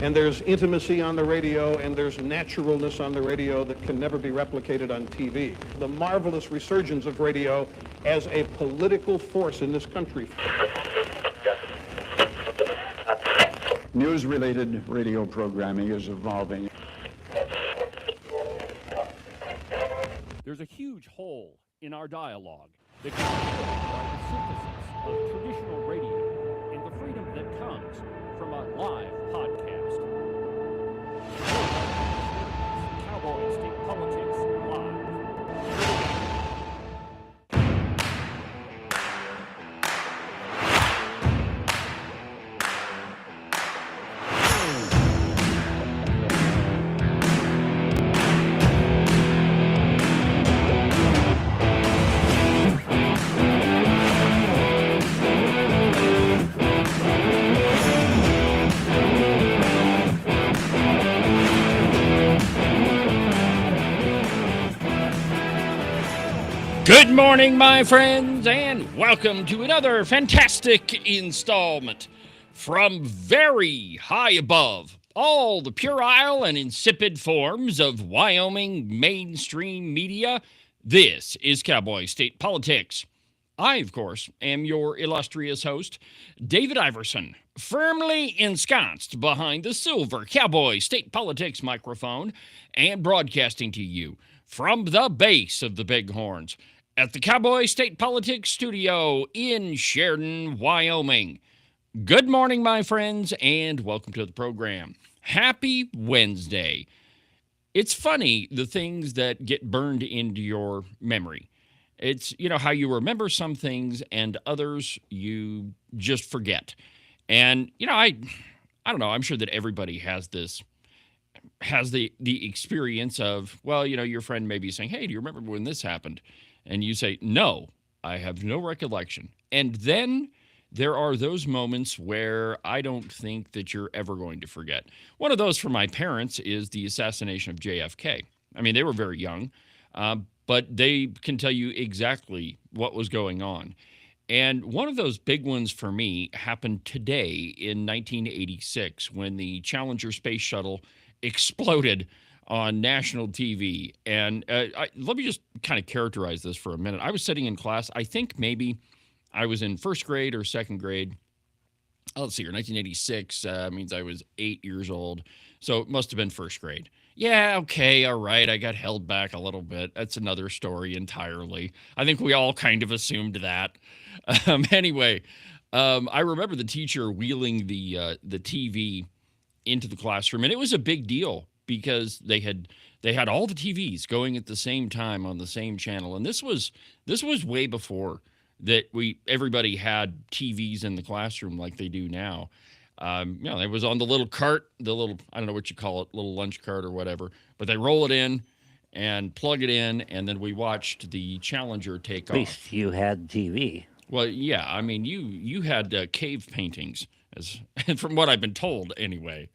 And there's intimacy on the radio, and there's naturalness on the radio that can never be replicated on TV. The marvelous resurgence of radio as a political force in this country. News-related radio programming is evolving. There's a huge hole in our dialogue that can be the synthesis of traditional radio and the freedom that comes from a live podcast. Cowboy State Politics Live. Good morning, my friends, and welcome to another fantastic installment from very high above all the puerile and insipid forms of Wyoming mainstream media. This is Cowboy State Politics. I, of course, am your illustrious host, David Iverson, firmly ensconced behind the silver Cowboy State Politics microphone and broadcasting to you from the base of the Bighorns at the Cowboy State Politics Studio in Sheridan, Wyoming. Good morning, my friends, and welcome to the program. Happy Wednesday. It's funny, the things that get burned into your memory. It's, how you remember some things and others you just forget. And, I don't know, I'm sure that everybody has the experience of, your friend may be saying, hey, do you remember when this happened? And you say, no, I have no recollection. And then there are those moments where I don't think that you're ever going to forget. One of those for my parents is the assassination of JFK. I mean, they were very young, but they can tell you exactly what was going on. And one of those big ones for me happened today in 1986 when the Challenger space shuttle exploded on national TV. And let me just kind of characterize this for a minute. I was sitting in class. I think maybe I was in first grade or second grade. Let's see here, 1986 means I was 8 years old. So it must have been first grade. Yeah, okay, all right. I got held back a little bit. That's another story entirely. I think we all kind of assumed that. Anyway, I remember the teacher wheeling the TV into the classroom, and it was a big deal because they had all the TVs going at the same time on the same channel. And this was way before that everybody had TVs in the classroom like they do now. It was on the little cart, I don't know what you call it, little lunch cart or whatever, but they roll it in and plug it in, and then we watched the Challenger take off. At least you had TV. Well, yeah, I mean, you had cave paintings, from what I've been told anyway.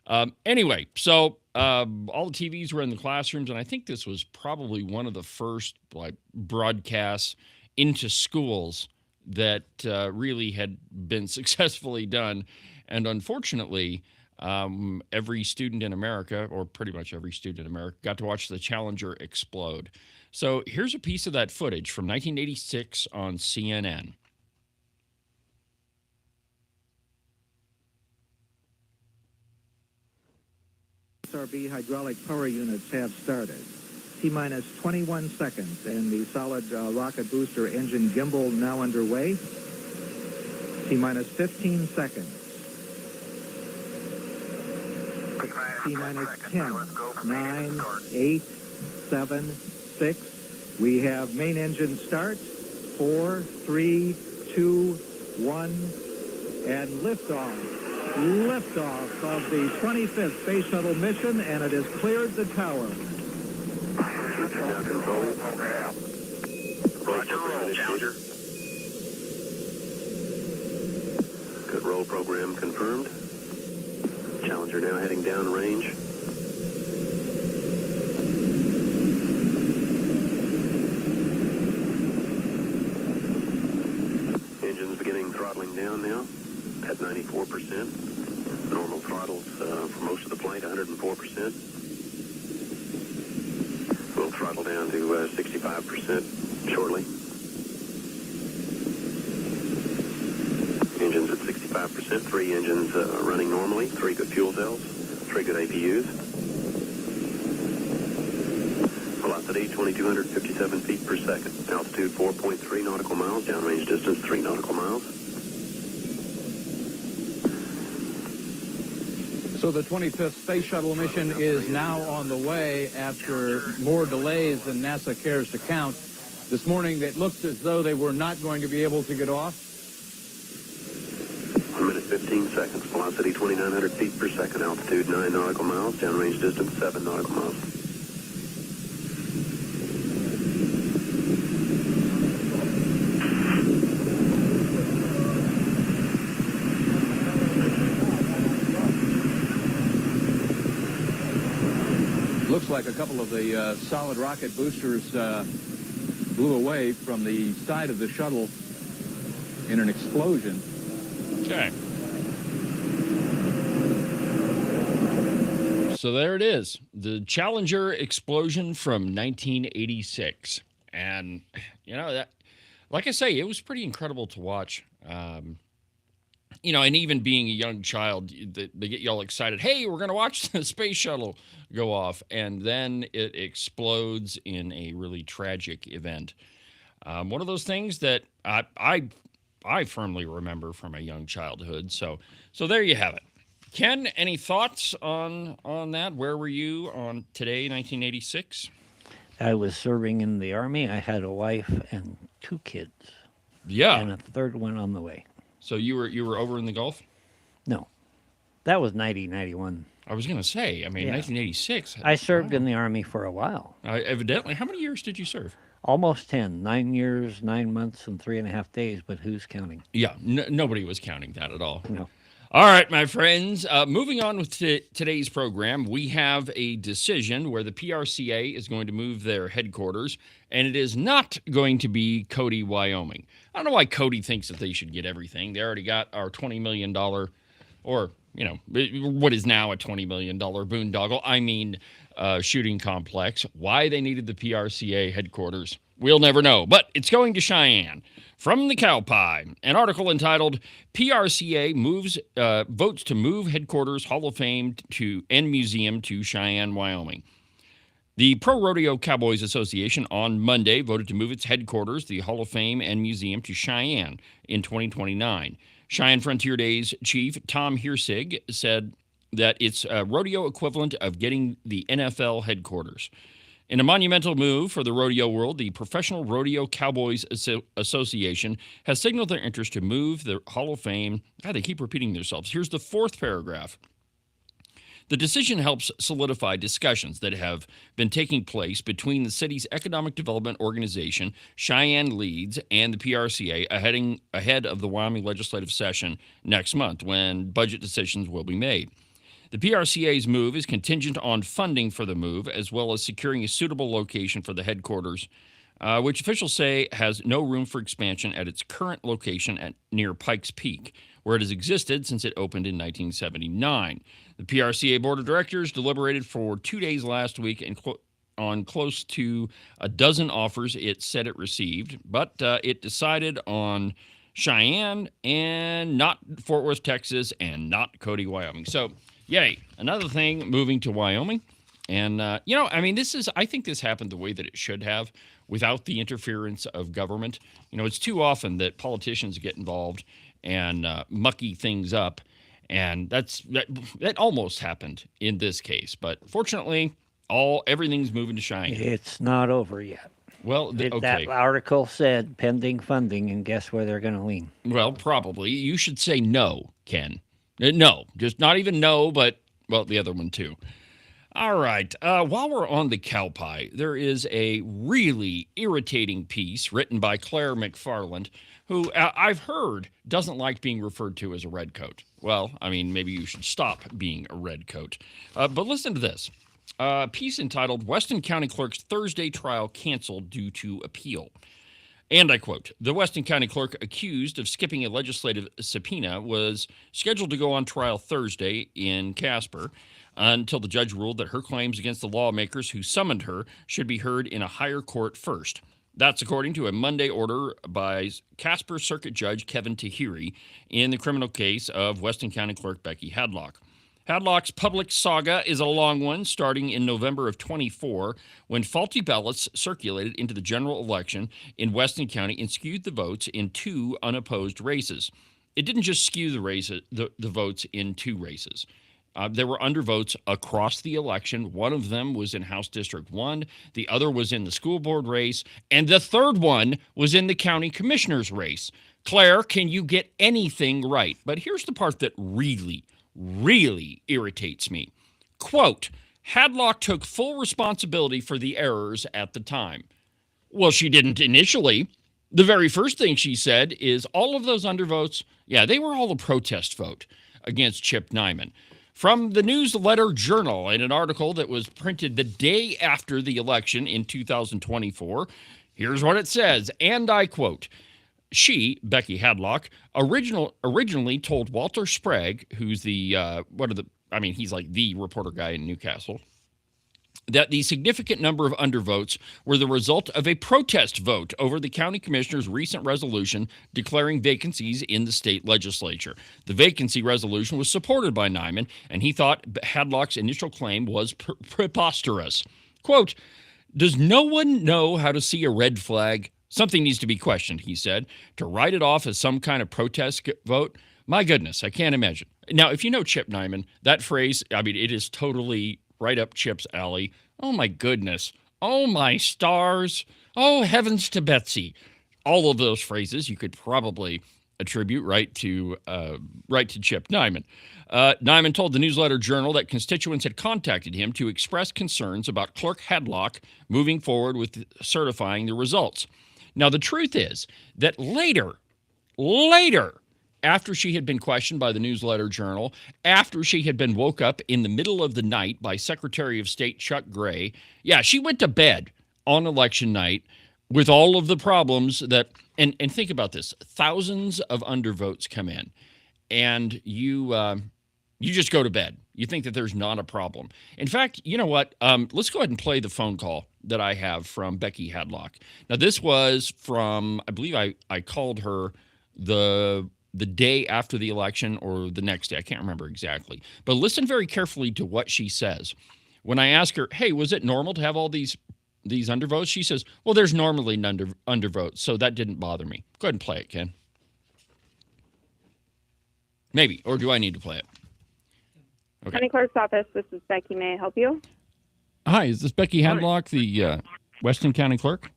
So all the TVs were in the classrooms, and I think this was probably one of the first broadcasts into schools that really had been successfully done. And unfortunately, every student in America, or pretty much every student in America, got to watch the Challenger explode. So here's a piece of that footage from 1986 on CNN. SRB hydraulic power units have started. T-minus 21 seconds, and the solid rocket booster engine gimbal now underway. T-minus 15 seconds. T-minus 10, 9, 8, 7, 6. We have main engine start. 4, 3, 2, 1, and liftoff. Liftoff of the 25th Space Shuttle mission, and it has cleared the tower. Roger, roll, Challenger. Good roll program confirmed. Challenger now heading downrange. Engines beginning throttling down now at 94%. Normal throttle. throttles for most of the flight, 104%. We'll throttle down to 65% shortly. Engines at 65%, 3 engines running normally, 3 good fuel cells, 3 good APUs. Velocity 2,257 feet per second. Altitude 4.3 nautical miles. Downrange distance 3 nautical miles. So the 25th Space Shuttle mission is now on the way after more delays than NASA cares to count. This morning it looked as though they were not going to be able to get off. 1 minute 15 seconds. Velocity 2,900 feet per second. Altitude 9 nautical miles. Downrange distance 7 nautical miles. Looks like a couple of the solid rocket boosters blew away from the side of the shuttle in an explosion. Okay. So there it is. The Challenger explosion from 1986. And, that, like I say, it was pretty incredible to watch. And even being a young child, they get you all excited. Hey, we're going to watch the space shuttle go off. And then it explodes in a really tragic event. One of those things that I firmly remember from a young childhood. So there you have it. Ken, any thoughts on that? Where were you on today, 1986? I was serving in the Army. I had a wife and 2 kids. Yeah. And a third one on the way. So you were over in the Gulf? No. That was 91. I was going to say, 1986. I served in the Army for a while. Evidently. How many years did you serve? Almost 10. 9 years, 9 months, and 3.5 days, but who's counting? Yeah, nobody was counting that at all. No. All right, my friends. Moving on with today's program, we have a decision where the PRCA is going to move their headquarters, and it is not going to be Cody, Wyoming. I don't know why Cody thinks that they should get everything. They already got our $20 million, or, what is now a $20 million boondoggle, shooting complex. Why they needed the PRCA headquarters, we'll never know. But it's going to Cheyenne. From the Cowboy, an article entitled PRCA votes to move headquarters, Hall of Fame and museum to Cheyenne, Wyoming. The Pro Rodeo Cowboys Association on Monday voted to move its headquarters, the Hall of Fame and museum, to Cheyenne in 2029. Cheyenne Frontier Days chief Tom Hirsig said that it's a rodeo equivalent of getting the NFL headquarters. In a monumental move for the rodeo world, the Professional Rodeo Cowboys Association has signaled their interest to move the Hall of Fame. God, they keep repeating themselves. Here's the 4th paragraph. The decision helps solidify discussions that have been taking place between the city's economic development organization, Cheyenne Leads, and the PRCA ahead of the Wyoming legislative session next month, when budget decisions will be made. The PRCA's move is contingent on funding for the move, as well as securing a suitable location for the headquarters, which officials say has no room for expansion at its current location near Pikes Peak, where it has existed since it opened in 1979. The PRCA Board of Directors deliberated for 2 days last week on close to a dozen offers it said it received, but it decided on Cheyenne and not Fort Worth, Texas, and not Cody, Wyoming. So, yay, another thing moving to Wyoming. And, I think this happened the way that it should have without the interference of government. It's too often that politicians get involved and mucky things up. And that almost happened in this case. But fortunately, everything's moving to Cheyenne. It's not over yet. Well, okay. That article said pending funding, and guess where they're going to lean? Well, probably. You should say no, Ken. No, just not even no, but, well, the other one too. All right. While we're on the cow pie, there is a really irritating piece written by Claire McFarland, who I've heard doesn't like being referred to as a redcoat. Well, maybe you should stop being a redcoat. But listen to this. A piece entitled Weston County Clerk's Thursday Trial Canceled Due to Appeal. And I quote, the Weston County clerk accused of skipping a legislative subpoena was scheduled to go on trial Thursday in Casper until the judge ruled that her claims against the lawmakers who summoned her should be heard in a higher court first. That's according to a Monday order by Casper Circuit Judge Kevin Tahiri in the criminal case of Weston County Clerk Becky Hadlock. Hadlock's public saga is a long one, starting in November of 24, when faulty ballots circulated into the general election in Weston County and skewed the votes in two unopposed races. It didn't just skew the votes in two races. There were undervotes across the election. One of them was in House District 1. The other was in the school board race. And the third one was in the county commissioner's race. Claire, can you get anything right? But here's the part that really irritates me. Quote, Hadlock took full responsibility for the errors at the time. Well, she didn't initially. The very first thing she said is all of those undervotes, they were all a protest vote against Chip Nyman. From the Newsletter Journal, in an article that was printed the day after the election in 2024, here's what it says, and I quote, she, Becky Hadlock, originally told Walter Sprague, who's he's like the reporter guy in Newcastle, that the significant number of undervotes were the result of a protest vote over the county commissioner's recent resolution declaring vacancies in the state legislature. The vacancy resolution was supported by Nyman, and he thought Hadlock's initial claim was preposterous. Quote, does no one know how to see a red flag? Something needs to be questioned, he said. To write it off as some kind of protest vote? My goodness, I can't imagine. Now, if you know Chip Nyman, that phrase, it is totally right up Chip's alley. Oh, my goodness. Oh, my stars. Oh, heavens to Betsy. All of those phrases you could probably attribute right to Chip Nyman. Nyman told the Newsletter Journal that constituents had contacted him to express concerns about Clerk Hadlock moving forward with certifying the results. Now, the truth is that later, after she had been questioned by the Newsletter Journal, after she had been woke up in the middle of the night by Secretary of State Chuck Gray, she went to bed on election night with all of the problems that, and think about this, thousands of undervotes come in, and you just go to bed. You think that there's not a problem. In fact, you know what? Let's go ahead and play the phone call that I have from Becky Hadlock. Now, this was from, I believe I called her the day after the election or the next day. I can't remember exactly. But listen very carefully to what she says. When I ask her, hey, was it normal to have all these undervotes? She says, well, there's normally undervotes, so that didn't bother me. Go ahead and play it, Ken. Maybe, or do I need to play it? Okay. County Clerk's Office, this is Becky. May I help you? Hi, is this Becky Hadlock, the Weston County Clerk?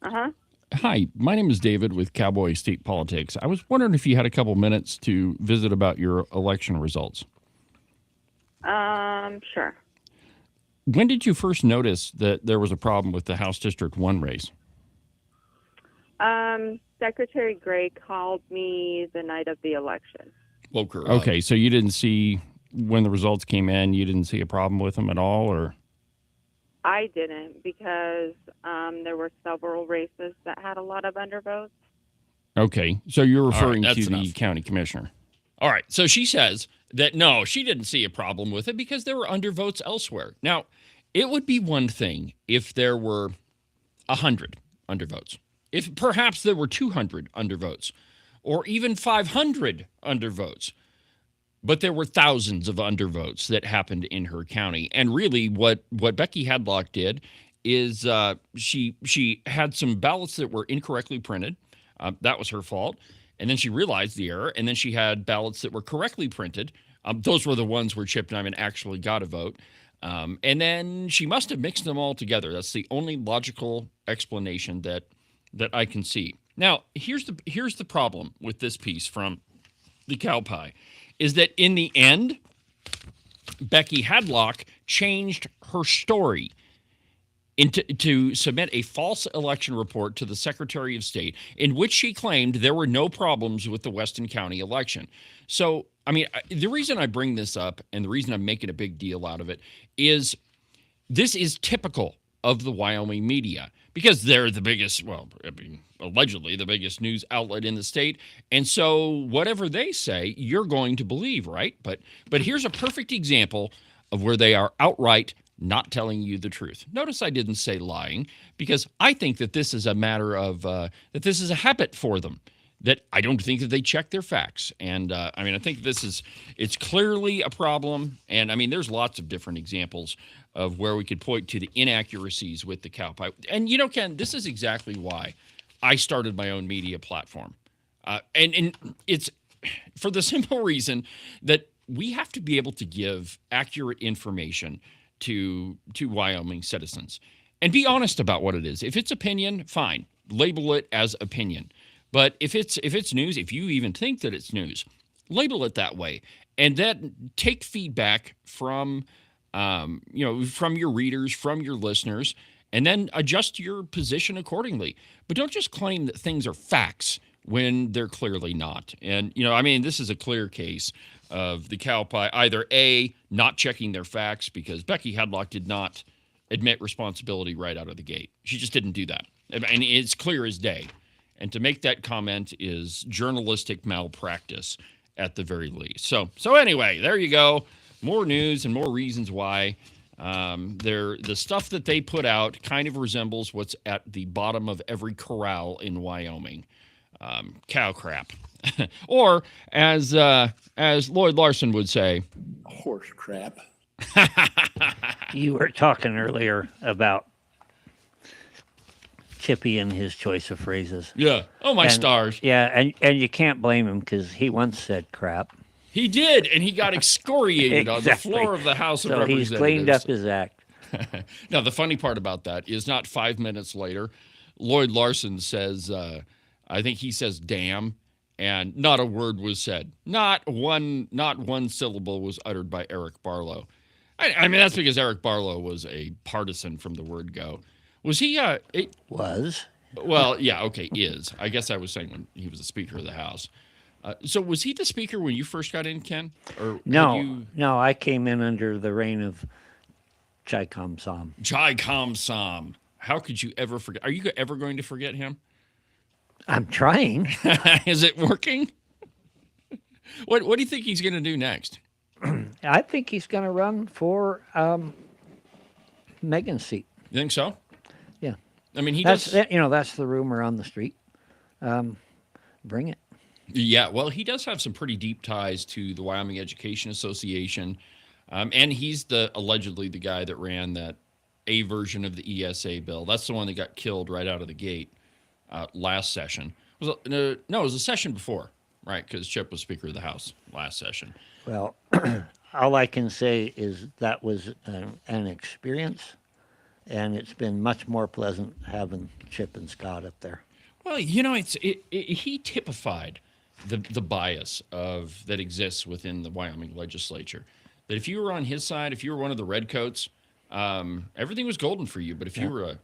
Uh-huh. Hi, my name is David with Cowboy State Politics. I was wondering if you had a couple minutes to visit about your election results. Sure. When did you first notice that there was a problem with the House District 1 race? Secretary Gray called me the night of the election. Woke her up. Okay, so you didn't see, when the results came in, you didn't see a problem with them at all, or? I didn't, because there were several races that had a lot of undervotes. Okay, so you're referring to enough. the county commissioner. All right, so she says that, no, she didn't see a problem with it because there were undervotes elsewhere. Now, it would be one thing if there were 100 undervotes, if perhaps there were 200 undervotes, or even 500 undervotes. But there were thousands of undervotes that happened in her county. And really what Becky Hadlock did is she had some ballots that were incorrectly printed. That was her fault. And then she realized the error. And then she had ballots that were correctly printed. Those were the ones where Chip Nyman actually got a vote. And then she must have mixed them all together. That's the only logical explanation that I can see. Now, here's the problem with this piece from the Cow Pie, is that in the end, Becky Hadlock changed her story to submit a false election report to the Secretary of State in which she claimed there were no problems with the Weston County election. So, the reason I bring this up and the reason I'm making a big deal out of it is this is typical of the Wyoming media because they're the biggest, well, I mean, allegedly the biggest news outlet in the state. And so whatever they say, you're going to believe, right? But here's a perfect example of where they are outright not telling you the truth. Notice I didn't say lying because I think that this is a matter of, that this is a habit for them, that I don't think that they check their facts. And I mean, I think it's clearly a problem. And I mean, there's lots of different examples of where we could point to the inaccuracies with the Cowboy. And you know, Ken, this is exactly why I started my own media platform. And it's for the simple reason that we have to be able to give accurate information to Wyoming citizens and be honest about what it is. If it's opinion, fine, label it as opinion. But if it's news, if you even think that it's news, label it that way, and then take feedback from from your readers, from your listeners, and then adjust your position accordingly. But don't just claim that things are facts when they're clearly not. And I mean, this is a clear case of the Cowboy either A, not checking their facts because Becky Hadlock did not admit responsibility right out of the gate. She just didn't do that. And it's clear as day. And to make that comment is journalistic malpractice at the very least. So anyway, there you go. More news and more reasons why. The stuff that they put out kind of resembles what's at the bottom of every corral in Wyoming. Cow crap. Or as Lloyd Larson would say, Horse crap. You were talking earlier about Chippy and his choice of phrases. Yeah. Oh, my stars. Yeah, and you can't blame him because he once said crap. He did, and he got excoriated on the floor of the House of Representatives. So he's cleaned up his act. Now, the funny part about that is not 5 minutes later, Lloyd Larson says, I think he says damn, and not a word was said. Not one syllable was uttered by Eric Barlow. I mean, that's because Eric Barlow was a partisan from the word go. Was he? Was. Well, yeah, okay, is. I guess I was saying when he was the Speaker of the House. So was he the Speaker when you first got in, Ken? Or no, I came in under the reign of Chai Kam Sam. Chai Kam Sam. How could you ever forget? Are you ever going to forget him? I'm trying. Is it working? What do you think he's going to do next? I think he's going to run for Megan's seat. You think so? Yeah. I mean, that's the rumor on the street. Bring it. Yeah, well, he does have some pretty deep ties to the Wyoming Education Association, and he's allegedly the guy that ran that A version of the ESA bill. That's the one that got killed right out of the gate last session. No, it was the session before, right? Because Chip was Speaker of the House last session. Well, all I can say is that was an experience, and it's been much more pleasant having Chip and Scott up there. Well, he typified the bias that exists within the Wyoming legislature. That if you were on his side, if you were one of the redcoats, everything was golden for you. But if you were a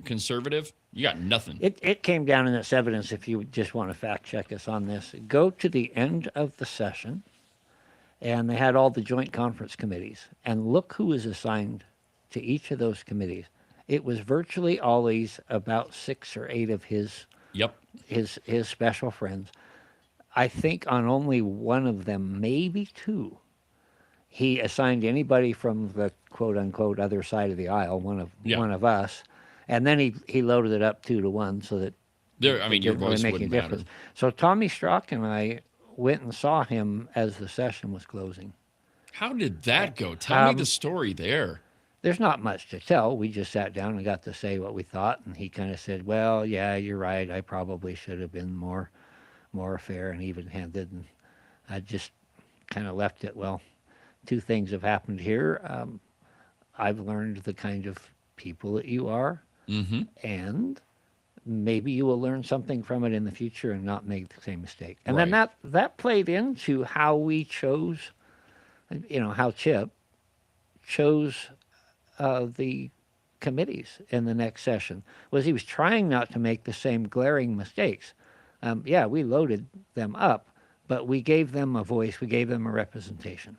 conservative, you got nothing. It came down in this evidence, if you just want to fact check us on this. Go to the end of the session, and they had all the joint conference committees. And look who was assigned to each of those committees. It was virtually always about 6 or 8 of his special friends. I think on only one of them, maybe 2, he assigned anybody from the quote-unquote other side of the aisle, one of us, and then he loaded it up 2 to 1 so that your voice really wouldn't matter. So Tommy Strzok and I went and saw him as the session was closing. How did that go? Tell me the story there. There's not much to tell. We just sat down and got to say what we thought, and he kind of said, well, yeah, you're right. I probably should have been more fair and even-handed. And I just kind of left it, well, 2 things have happened here. I've learned the kind of people that you are, and maybe you will learn something from it in the future and not make the same mistake. And then that played into how we chose, how Chip chose the committees in the next session. Was he was trying not to make the same glaring mistakes. We loaded them up, but we gave them a voice, we gave them a representation.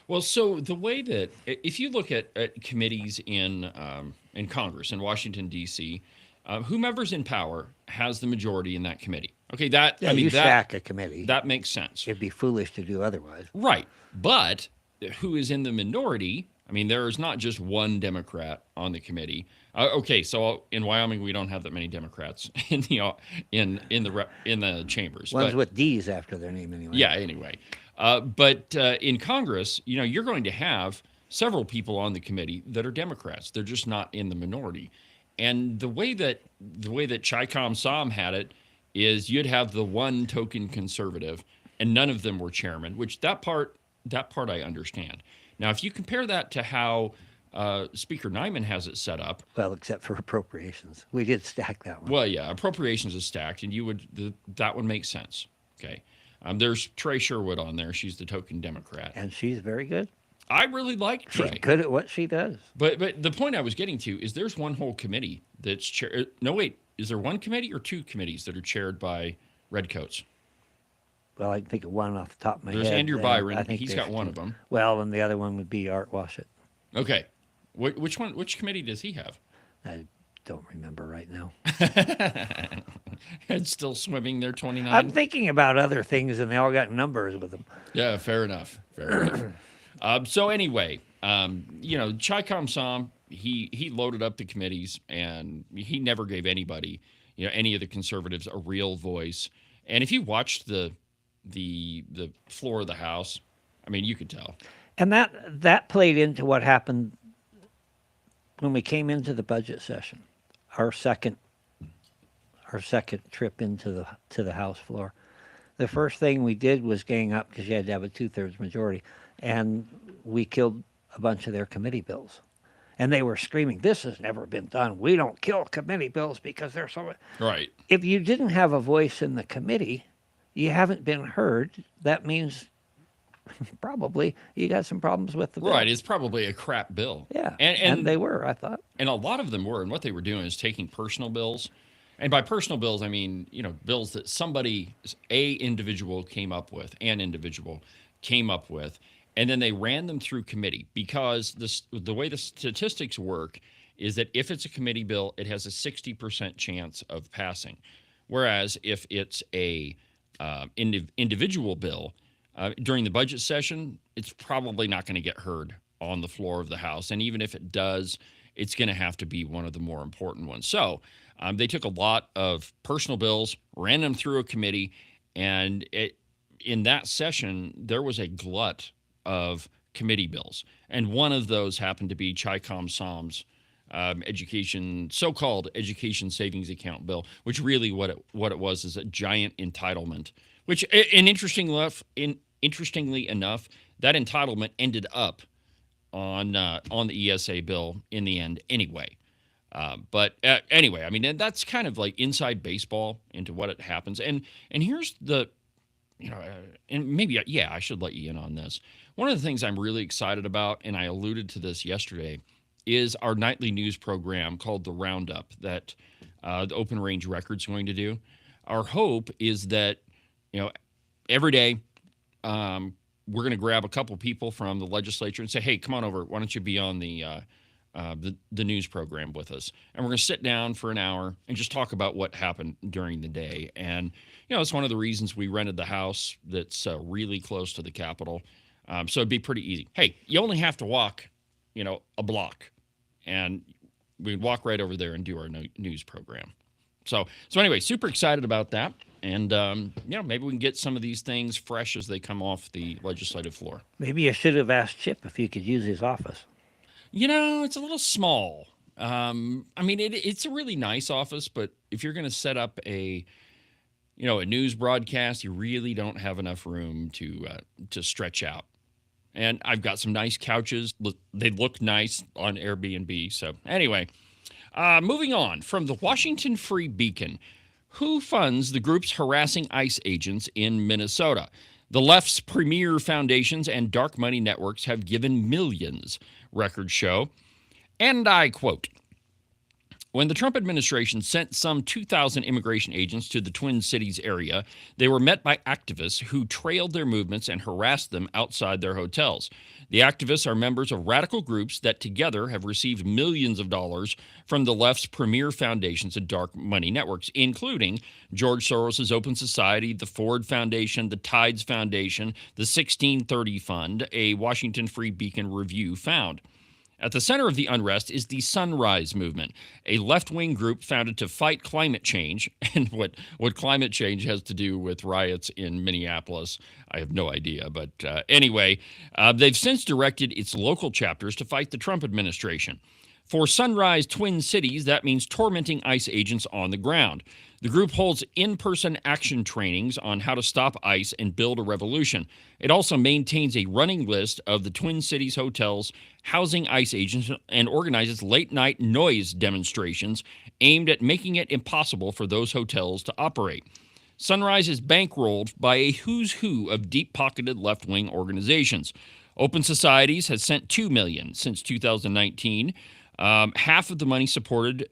Well, so the way that if you look at committees in Congress in Washington D.C., whomever's in power has the majority in that committee. Okay, that Yeah, I mean you that stack a committee. that makes sense, It'd be foolish to do otherwise. right? But who is in the minority? I mean, there is not just one Democrat on the committee. Okay, so in Wyoming we don't have that many Democrats in the in the chambers. Ones but, with D's after their name, anyway. Yeah, anyway. But in Congress, you're going to have several people on the committee that are Democrats. They're just not in the minority. And the way that Chi-Com Som had it is you'd have the one token conservative, and none of them were chairman. Which that part I understand. Now, if you compare that to how Speaker Nyman has it set up, Well, except for appropriations, we did stack that one. well, yeah, appropriations is stacked, and that would make sense. Okay. There's Trey Sherwood on there. She's the token Democrat. And she's very good. I really like Trey. She's good at what she does. But the point I was getting to is there's one whole committee that's chaired. No, wait. Is there one committee or two committees that are chaired by redcoats? Well, I can think of one off the top of my There's head. Andrew Byron. I think He's there's got one two. of them. Well, and the other one would be Art Washit. Okay. Which one? Which committee does he have? I don't remember right now. It's still swimming there, 29. I'm thinking about other things, and they all got numbers with them. Yeah, fair enough. Fair enough. So anyway, Chi-Com Som, he loaded up the committees, and he never gave anybody, any of the conservatives a real voice. And if you watched the floor of the House, I mean, you could tell. And that played into what happened when we came into the budget session, our second trip into the House floor. The first thing we did was gang up because you had to have a 2/3 majority, and we killed a bunch of their committee bills. And they were screaming, "This has never been done. We don't kill committee bills because they're so..." Right. If you didn't have a voice in the committee, you haven't been heard. That means probably you got some problems with the bill. Right. It's probably a crap bill. Yeah. And they were, I thought. And a lot of them were. And what they were doing is taking personal bills. And by personal bills, I mean, bills that an individual came up with, and then they ran them through committee because the way the statistics work is that if it's a committee bill, it has a 60% chance of passing. Whereas if it's a individual bill, during the budget session, it's probably not going to get heard on the floor of the House. And even if it does, it's going to have to be one of the more important ones. So they took a lot of personal bills, ran them through a committee, and in that session, there was a glut of committee bills. And one of those happened to be Chi-Com Som's so-called education savings account bill, which really what it was is a giant entitlement. Which, and interestingly enough, that entitlement ended up on the ESA bill in the end anyway. But anyway, I mean, that's kind of like inside baseball into what it happens. And here's the, and maybe, I should let you in on this. One of the things I'm really excited about, and I alluded to this yesterday, is our nightly news program called The Roundup that the Open Range Record's going to do. Our hope is that, every day we're going to grab a couple people from the legislature and say, hey, come on over. Why don't you be on the news program with us? And we're going to sit down for an hour and just talk about what happened during the day. And, it's one of the reasons we rented the house that's really close to the Capitol. So it'd be pretty easy. Hey, you only have to walk, a block. And we'd walk right over there and do our news program. So anyway, super excited about that. And, maybe we can get some of these things fresh as they come off the legislative floor. Maybe you should have asked Chip if you could use his office. It's a little small. I mean, it's a really nice office, but if you're going to set up a news broadcast, you really don't have enough room to stretch out. And I've got some nice couches. They look nice on Airbnb. So anyway, moving on from the Washington Free Beacon. Who funds the groups harassing ICE agents in Minnesota? The left's premier foundations and dark money networks have given millions, records show. And I quote, When the Trump administration sent some 2,000 immigration agents to the Twin Cities area, they were met by activists who trailed their movements and harassed them outside their hotels. The activists are members of radical groups that together have received millions of dollars from the left's premier foundations and dark money networks, including George Soros' Open Society, the Ford Foundation, the Tides Foundation, the 1630 Fund, a Washington Free Beacon review found. At the center of the unrest is the Sunrise Movement, a left-wing group founded to fight climate change. And what climate change has to do with riots in Minneapolis, I have no idea. But anyway, they've since directed its local chapters to fight the Trump administration. For Sunrise Twin Cities, that means tormenting ICE agents on the ground. The group holds in-person action trainings on how to stop ICE and build a revolution. It also maintains a running list of the Twin Cities hotels housing ICE agents and organizes late-night noise demonstrations aimed at making it impossible for those hotels to operate. Sunrise is bankrolled by a who's who of deep-pocketed left-wing organizations. Open Societies has sent $2 million since 2019. Half of the money supported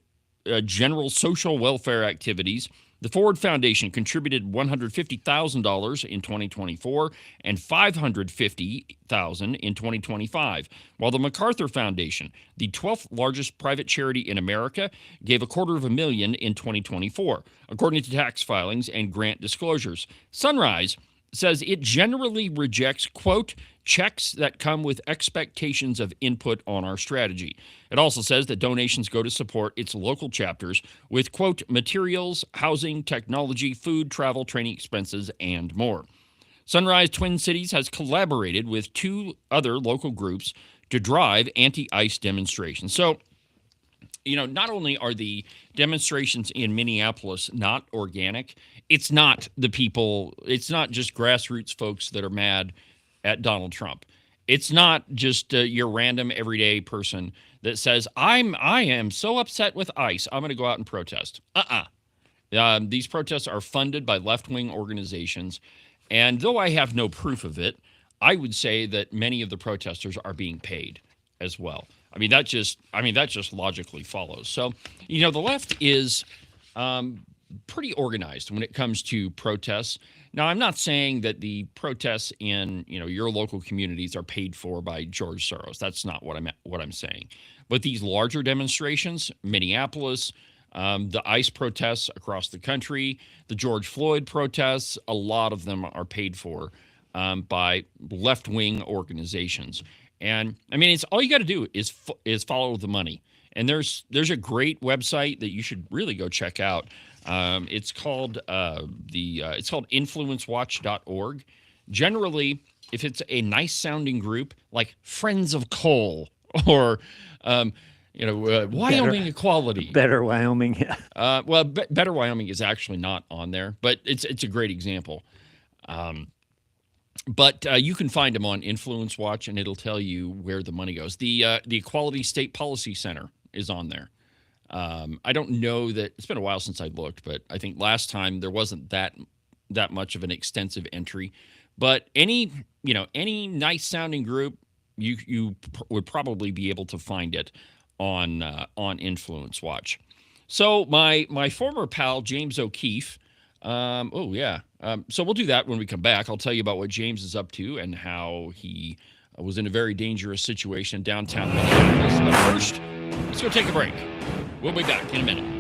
general social welfare activities. The Ford Foundation contributed $150,000 in 2024 and $550,000 in 2025, while the MacArthur Foundation, the 12th largest private charity in America, gave $250,000 in 2024, according to tax filings and grant disclosures. Sunrise says it generally rejects, quote, checks that come with expectations of input on our strategy. It also says that donations go to support its local chapters with, quote, materials, housing, technology, food, travel, training expenses, and more. Sunrise Twin Cities has collaborated with 2 other local groups to drive anti-ICE demonstrations. So, you know, not only are the demonstrations in Minneapolis not organic, it's not the people, it's not just grassroots folks that are mad at Donald Trump. It's not just your random everyday person that says, I am so upset with ICE, I'm going to go out and protest. These protests are funded by left-wing organizations, and though I have no proof of it, I would say that many of the protesters are being paid as well. That just logically follows. So, you know, the left is pretty organized when it comes to protests. Now, I'm not saying that the protests in, you know, your local communities are paid for by George Soros. That's not what I'm saying. But these larger demonstrations, Minneapolis, the ICE protests across the country, the George Floyd protests, a lot of them are paid for by left-wing organizations. And it's all you got to do is follow the money. And there's a great website that you should really go check out. It's called influencewatch.org. Generally, if it's a nice sounding group like Friends of Coal or Wyoming Equality. Better Wyoming. Yeah. Better Wyoming is actually not on there, but it's a great example. But you can find them on Influence Watch, and it'll tell you where the money goes. The Equality State Policy Center is on there. I don't know that it's been a while since I looked, but I think last time there wasn't that much of an extensive entry. But any nice sounding group, you would probably be able to find it on Influence Watch. So my former pal James O'Keefe. So we'll do that when we come back. I'll tell you about what James is up to and how he was in a very dangerous situation downtown Minneapolis. But first, let's go take a break. We'll be back in a minute.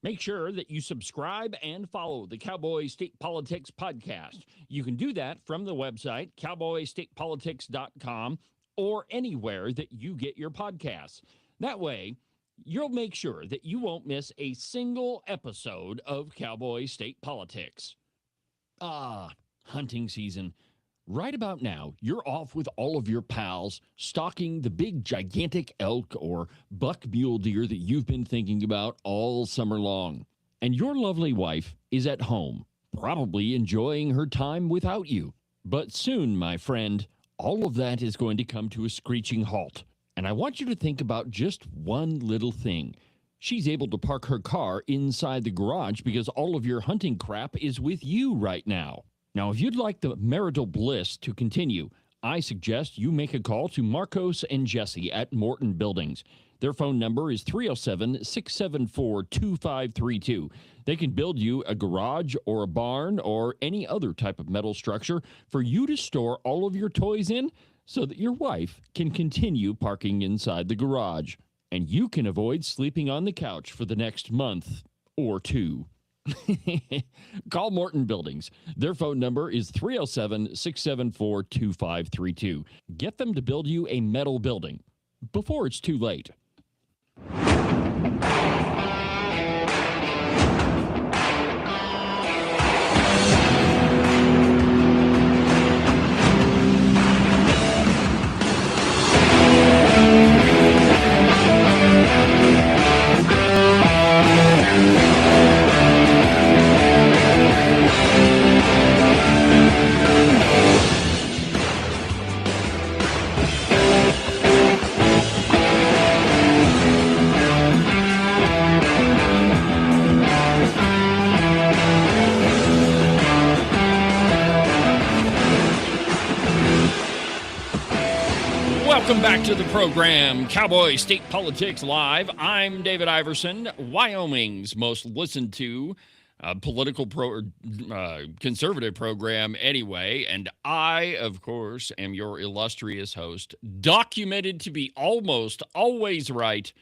Make sure that you subscribe and follow the Cowboy State Politics podcast. You can do that from the website, cowboystatepolitics.com, or anywhere that you get your podcasts. That way, you'll make sure that you won't miss a single episode of Cowboy State Politics. Hunting season. Right about now, you're off with all of your pals, stalking the big gigantic elk or buck mule deer that you've been thinking about all summer long. And your lovely wife is at home, probably enjoying her time without you. But soon, my friend, all of that is going to come to a screeching halt. And I want you to think about just one little thing. She's able to park her car inside the garage because all of your hunting crap is with you right now. Now, if you'd like the marital bliss to continue, I suggest you make a call to Marcos and Jesse at Morton Buildings. Their phone number is 307-674-2532. They can build you a garage or a barn or any other type of metal structure for you to store all of your toys in so that your wife can continue parking inside the garage. And you can avoid sleeping on the couch for the next month or two. Call Morton Buildings. Their phone number is 307-674-2532. Get them to build you a metal building before it's too late. Welcome back to the program, Cowboy State Politics Live. I'm David Iverson, Wyoming's most listened to conservative program anyway. And I, of course, am your illustrious host, documented to be almost always right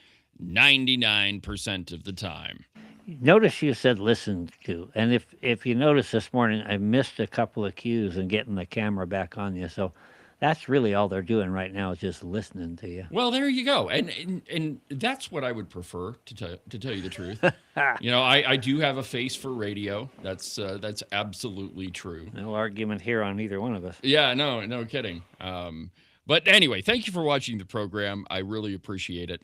99% of the time. Notice you said listened to. And if you notice this morning, I missed a couple of cues in getting the camera back on you. So that's really all they're doing right now is just listening to you. Well, there you go. And that's what I would prefer, to tell you the truth. You know, I do have a face for radio. That's absolutely true. No argument here on either one of us. Yeah, no kidding. But anyway, thank you for watching the program. I really appreciate it.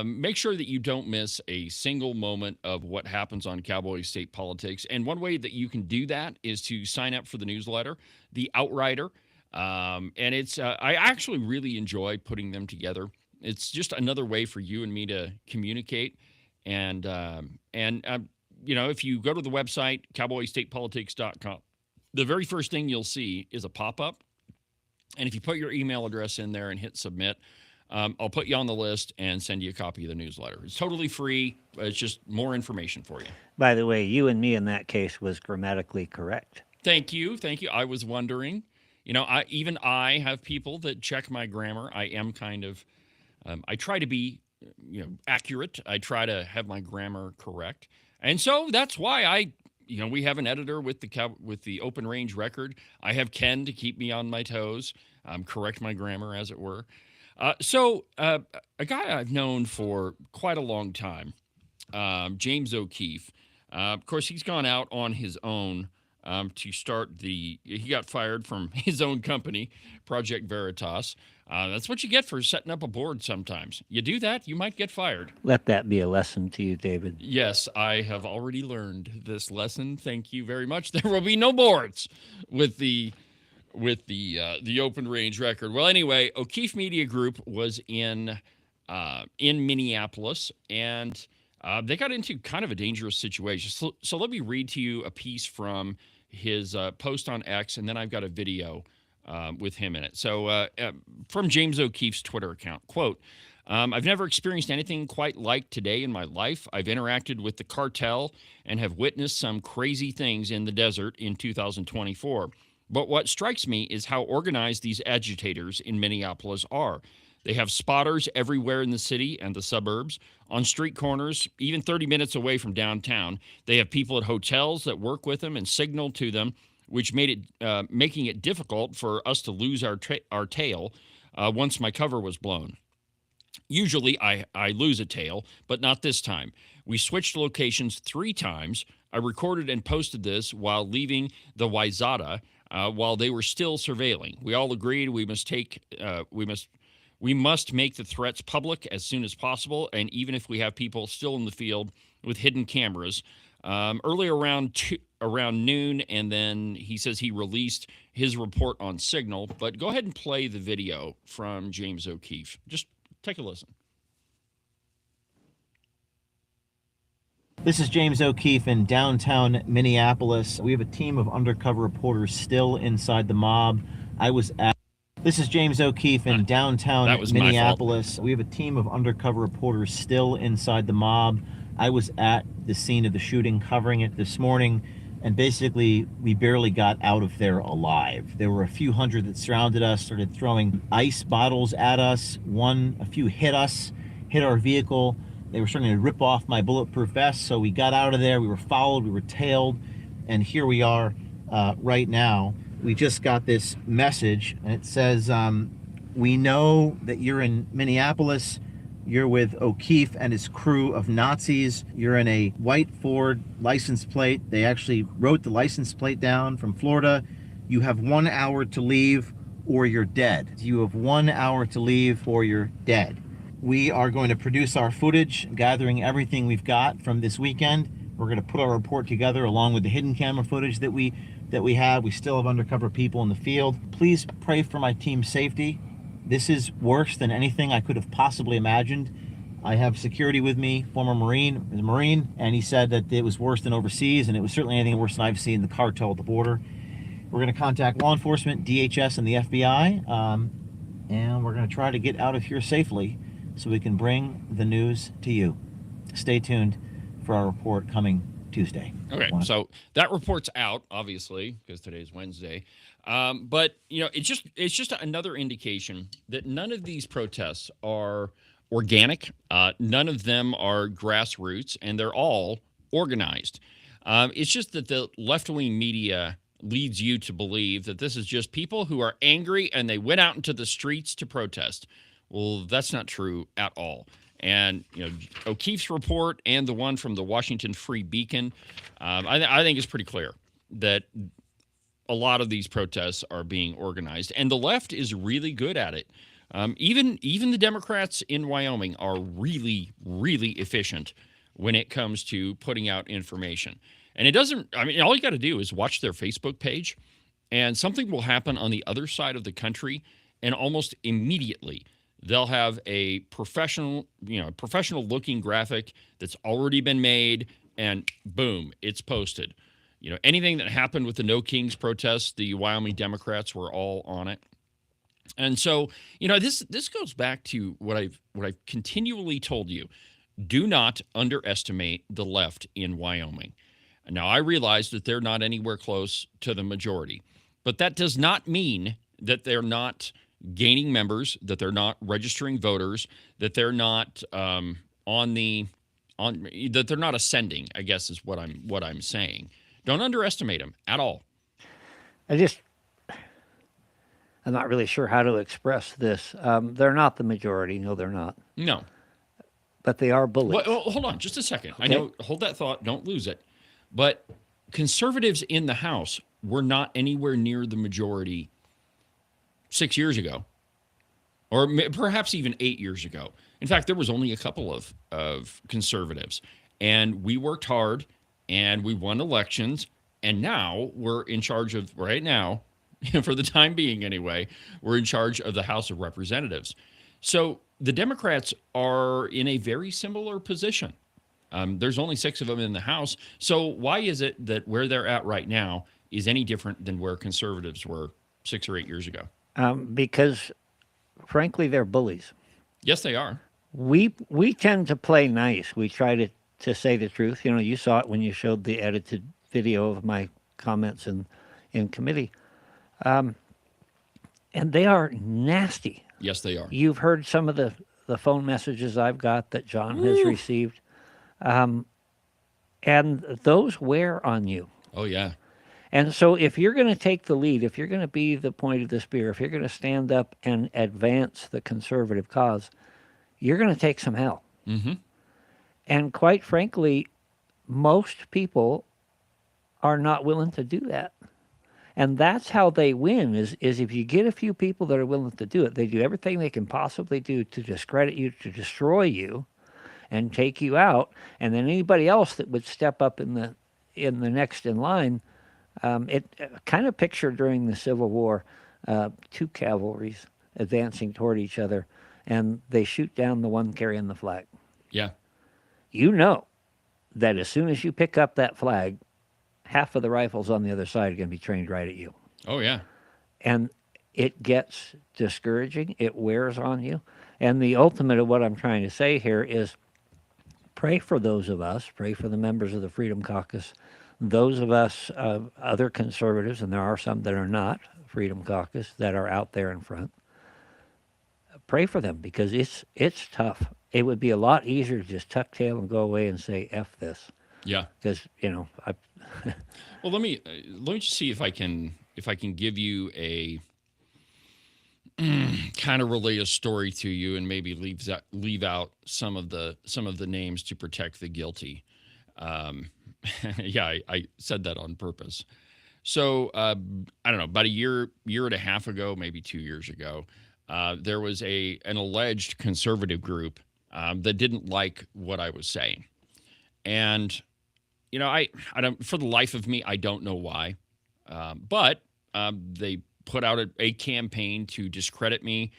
Make sure that you don't miss a single moment of what happens on Cowboy State Politics. And one way that you can do that is to sign up for the newsletter, The Outrider. And it's I actually really enjoy putting them together. It's just another way for you and me to communicate. And you know, if you go to the website, cowboystatepolitics.com, the very first thing you'll see is a pop-up. And if you put your email address in there and hit submit, I'll put you on the list and send you a copy of the newsletter. It's totally free. It's just more information for you. By the way, you and me in that case was grammatically correct. Thank you. I was wondering. You know, I have people that check my grammar. I am kind of, I try to be, accurate. I try to have my grammar correct. And so that's why we have an editor with the Open Range Record. I have Ken to keep me on my toes, correct my grammar, as it were. So a guy I've known for quite a long time, James O'Keefe. Of course, he's gone out on his own to start he got fired from his own company, Project Veritas. That's what you get for setting up a board sometimes. You do that, you might get fired. Let that be a lesson to you, David. Yes, I have already learned this lesson. Thank you very much. There will be no boards with the Open Range Record. Well, anyway, O'Keefe Media Group was in Minneapolis, and they got into kind of a dangerous situation. So let me read to you a piece from his post on X, and then I've got a video with him in it. So from James O'Keefe's Twitter account, quote, I've never experienced anything quite like today in my life. I've interacted with the cartel and have witnessed some crazy things in the desert in 2024. But what strikes me is how organized these agitators in Minneapolis are. They have spotters everywhere in the city and the suburbs, on street corners, even 30 minutes away from downtown. They have people at hotels that work with them and signal to them, which making it difficult for us to lose our tail once my cover was blown. Usually I lose a tail, but not this time. We switched locations 3 times. I recorded and posted this while leaving the Wayzata. while they were still surveilling. We all agreed we must make the threats public as soon as possible, and even if we have people still in the field with hidden cameras. Earlier around noon, and then he says he released his report on Signal. But go ahead and play the video from James O'Keefe. Just take a listen. This is James O'Keefe in downtown Minneapolis. We have a team of undercover reporters still inside the mob. This is James O'Keefe in downtown Minneapolis. We have a team of undercover reporters still inside the mob. I was at the scene of the shooting, covering it this morning, and basically we barely got out of there alive. There were a few hundred that surrounded us, started throwing ice bottles at us. A few hit us, hit our vehicle. They were starting to rip off my bulletproof vest, so we got out of there. We were followed, we were tailed, and here we are right now. We just got this message, and it says, we know that you're in Minneapolis. You're with O'Keefe and his crew of Nazis. You're in a white Ford license plate. They actually wrote the license plate down from Florida. You have 1 hour to leave or you're dead. You have 1 hour to leave or you're dead. We are going to produce our footage, gathering everything we've got from this weekend. We're going to put our report together along with the hidden camera footage that we have. We still have undercover people in the field. Please pray for my team's safety. This is worse than anything I could have possibly imagined. I have security with me, former Marine, and he said that it was worse than overseas, and it was certainly anything worse than I've seen the cartel at the border. We're going to contact law enforcement, DHS, and the FBI, and we're going to try to get out of here safely so we can bring the news to you. Stay tuned for our report coming Tuesday. Okay, so that report's out, obviously, because today's Wednesday. But it's just another indication that none of these protests are organic. None of them are grassroots, and they're all organized. It's just that the left-wing media leads you to believe that this is just people who are angry and they went out into the streets to protest. Well, that's not true at all. And O'Keefe's report and the one from the Washington Free Beacon, I think it's pretty clear that a lot of these protests are being organized, and the left is really good at it. Even the Democrats in Wyoming are really, really efficient when it comes to putting out information. And it doesn't. I mean, all you got to do is watch their Facebook page, and something will happen on the other side of the country, and almost immediately they'll have a professional looking graphic that's already been made, and boom, it's posted. Anything that happened with the No Kings protests, the Wyoming Democrats were all on it. And so, this goes back to what I've continually told you. Do not underestimate the left in Wyoming. Now, I realize that they're not anywhere close to the majority, but that does not mean that they're not gaining members, that they're not registering voters, that they're not that they're not ascending, I guess is what I'm saying. Don't underestimate them at all. I'm not really sure how to express this. They're not the majority. No, they're not. No. But they are bullies. Well, hold on just a second. Okay. I know, hold that thought. Don't lose it. But conservatives in the House were not anywhere near the majority 6 years ago, or perhaps even 8 years ago. In fact, there was only a couple of conservatives, and we worked hard, and we won elections, and now we're in charge of, right now, for the time being anyway, we're in charge of the House of Representatives. So the Democrats are in a very similar position. There's only 6 of them in the House. So why is it that where they're at right now is any different than where conservatives were 6 or 8 years ago? Because, frankly, they're bullies. Yes, they are. We tend to play nice. We try to say the truth. You saw it when you showed the edited video of my comments in committee. And they are nasty. Yes, they are. You've heard some of the phone messages I've got that John has received. And those wear on you. Oh, yeah. And so if you're going to take the lead, if you're going to be the point of the spear, if you're going to stand up and advance the conservative cause, you're going to take some hell. Mm-hmm. And quite frankly, most people are not willing to do that. And that's how they win is if you get a few people that are willing to do it, they do everything they can possibly do to discredit you, to destroy you, and take you out. And then anybody else that would step up in the next in line, it kind of pictured during the Civil War, two cavalries advancing toward each other, and they shoot down the one carrying the flag. Yeah. You know that as soon as you pick up that flag, half of the rifles on the other side are going to be trained right at you. Oh, yeah. And it gets discouraging. It wears on you. And the ultimate of what I'm trying to say here is pray for those of us, pray for the members of the Freedom Caucus, those of us, other conservatives, and there are some that are not Freedom Caucus, that are out there in front. Pray for them, because it's tough. It would be a lot easier to just tuck tail and go away and say, F this. Yeah. Because, Well, let me just see if I can give you a kind of relay a story to you, and maybe leave out some of the names to protect the guilty. Yeah, I said that on purpose. So I don't know, about a year and a half ago, maybe 2 years ago, there was an alleged conservative group that didn't like what I was saying, and I don't, for the life of me, I don't know why, but they put out a campaign to discredit me,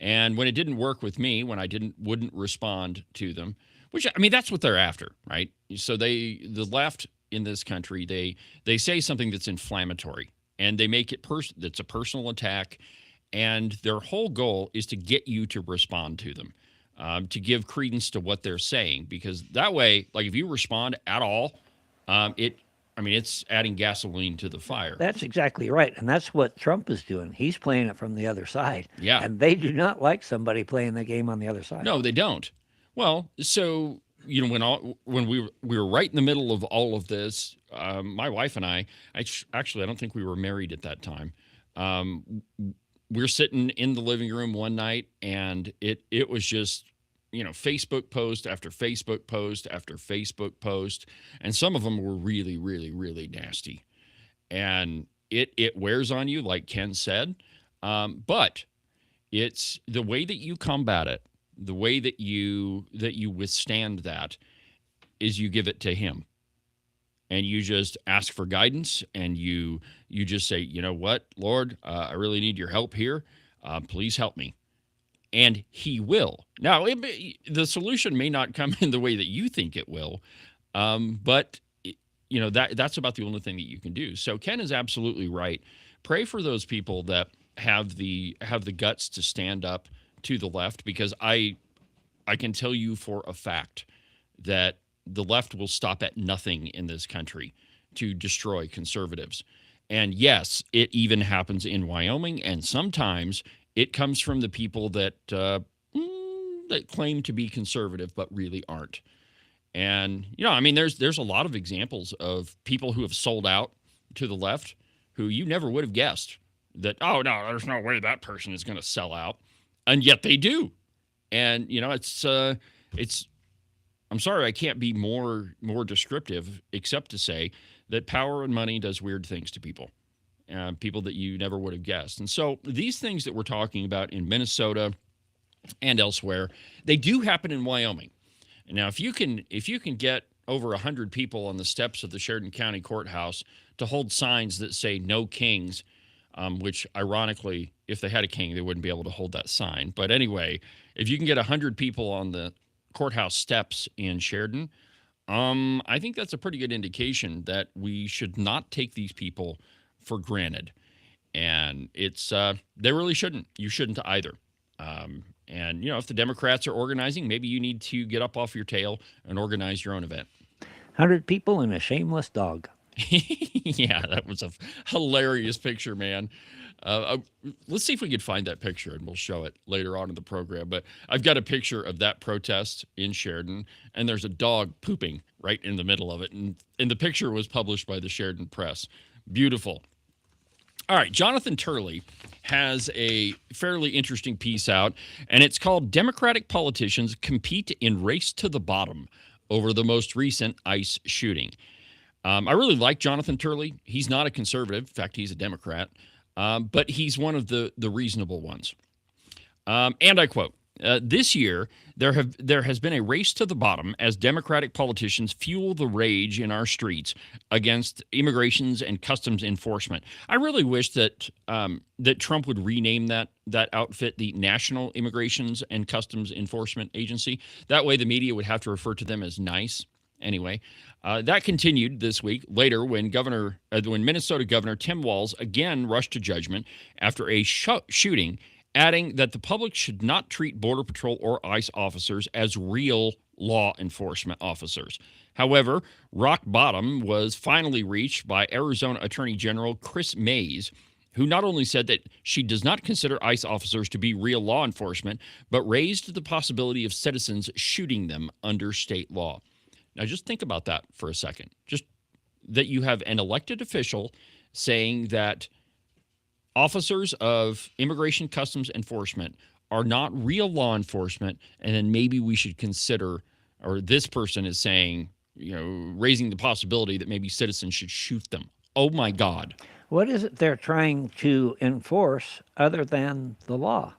and when it didn't work with me, when I wouldn't respond to them, which, I mean, that's what they're after, right? So the left in this country, they say something that's inflammatory, and they make it that's a personal attack, and their whole goal is to get you to respond to them, to give credence to what they're saying, because that way, like, if you respond at all, it's adding gasoline to the fire. That's exactly right. And that's what Trump is doing. He's playing it from the other side. Yeah. And they do not like somebody playing the game on the other side. No, they don't. Well, so, when we were right in the middle of all of this, my wife and I don't think we were married at that time. We're sitting in the living room one night, and it was just, Facebook post after Facebook post after Facebook post, and some of them were really, really, really nasty, and it wears on you, like Ken said, but it's the way that you combat it, the way that you withstand that, is you give it to him, and you just ask for guidance, and you just say, you know what, Lord, I really need your help here. Please help me. And he will. Now, the solution may not come in the way that you think it will, but that's about the only thing that you can do. So Ken is absolutely right. Pray for those people that have the guts to stand up to the left, because I can tell you for a fact that the left will stop at nothing in this country to destroy conservatives. And yes, it even happens in Wyoming, and sometimes it comes from the people that claim to be conservative but really aren't. And there's a lot of examples of people who have sold out to the left who you never would have guessed that, oh no, there's no way that person is going to sell out, and yet they do. And it's I'm sorry, I can't be more descriptive, except to say that power and money does weird things to people. People that you never would have guessed. And so these things that we're talking about in Minnesota and elsewhere, they do happen in Wyoming. And now, if you can get over 100 people on the steps of the Sheridan County Courthouse to hold signs that say "No Kings," which ironically, if they had a king, they wouldn't be able to hold that sign. But anyway, if you can get 100 people on the courthouse steps in Sheridan, I think that's a pretty good indication that we should not take these people for granted. And it's they really shouldn't. You shouldn't either. And if the Democrats are organizing, maybe you need to get up off your tail and organize your own event. 100 people and a shameless dog. Yeah, that was a hilarious picture, man. Let's see if we can find that picture, and we'll show it later on in the program. But I've got a picture of that protest in Sheridan, and there's a dog pooping right in the middle of it. And the picture was published by the Sheridan Press. Beautiful. All right, Jonathan Turley has a fairly interesting piece out, and it's called "Democratic Politicians Compete in Race to the Bottom Over the Most Recent ICE Shooting." I really like Jonathan Turley. He's not a conservative. In fact, he's a Democrat. But he's one of the reasonable ones. And I quote, this year, there has been a race to the bottom as Democratic politicians fuel the rage in our streets against immigrations and customs enforcement. I really wish that that Trump would rename that outfit the National Immigrations and Customs Enforcement Agency. That way the media would have to refer to them as NICE. Anyway, that continued this week later when Minnesota Governor Tim Walz again rushed to judgment after a shooting, adding that the public should not treat Border Patrol or ICE officers as real law enforcement officers. However, rock bottom was finally reached by Arizona Attorney General Chris Mays, who not only said that she does not consider ICE officers to be real law enforcement, but raised the possibility of citizens shooting them under state law. Now, just think about that for a second. Just that you have an elected official saying that officers of Immigration Customs Enforcement are not real law enforcement, and then maybe we should consider, or this person is saying, raising the possibility that maybe citizens should shoot them. Oh, my God. What is it they're trying to enforce other than the law?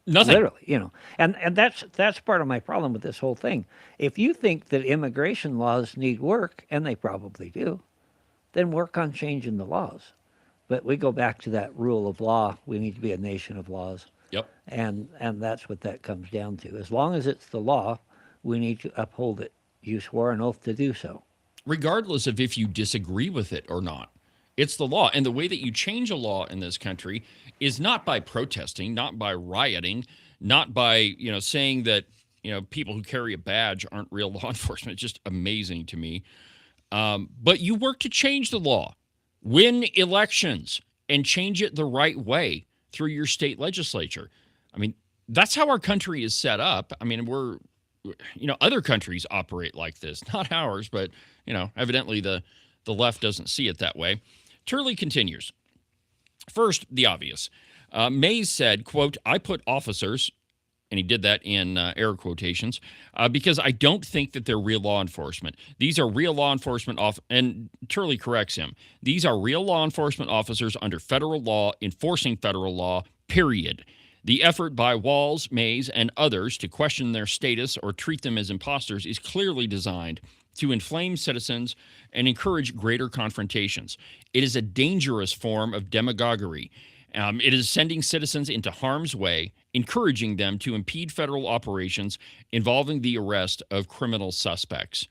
Nothing. Literally, and that's part of my problem with this whole thing. If you think that immigration laws need work, and they probably do, then work on changing the laws. But we go back to that rule of law. We need to be a nation of laws. Yep. And that's what that comes down to. As long as it's the law, we need to uphold it. You swore an oath to do so. Regardless of if you disagree with it or not. It's the law. And the way that you change a law in this country is not by protesting, not by rioting, not by, saying that, people who carry a badge aren't real law enforcement. It's just amazing to me. But you work to change the law. Win elections and change it the right way through your state legislature. I mean, that's how our country is set up. I mean, other countries operate like this, not ours, but, evidently the left doesn't see it that way. Turley continues. First, the obvious. Mays said, quote, I put officers, and he did that in air quotations, because I don't think that they're real law enforcement. These are real law enforcement and Turley corrects him. These are real law enforcement officers under federal law, enforcing federal law, period. The effort by Walz, Mays, and others to question their status or treat them as imposters is clearly designed to inflame citizens and encourage greater confrontations. It is a dangerous form of demagoguery. It is sending citizens into harm's way, encouraging them to impede federal operations involving the arrest of criminal suspects.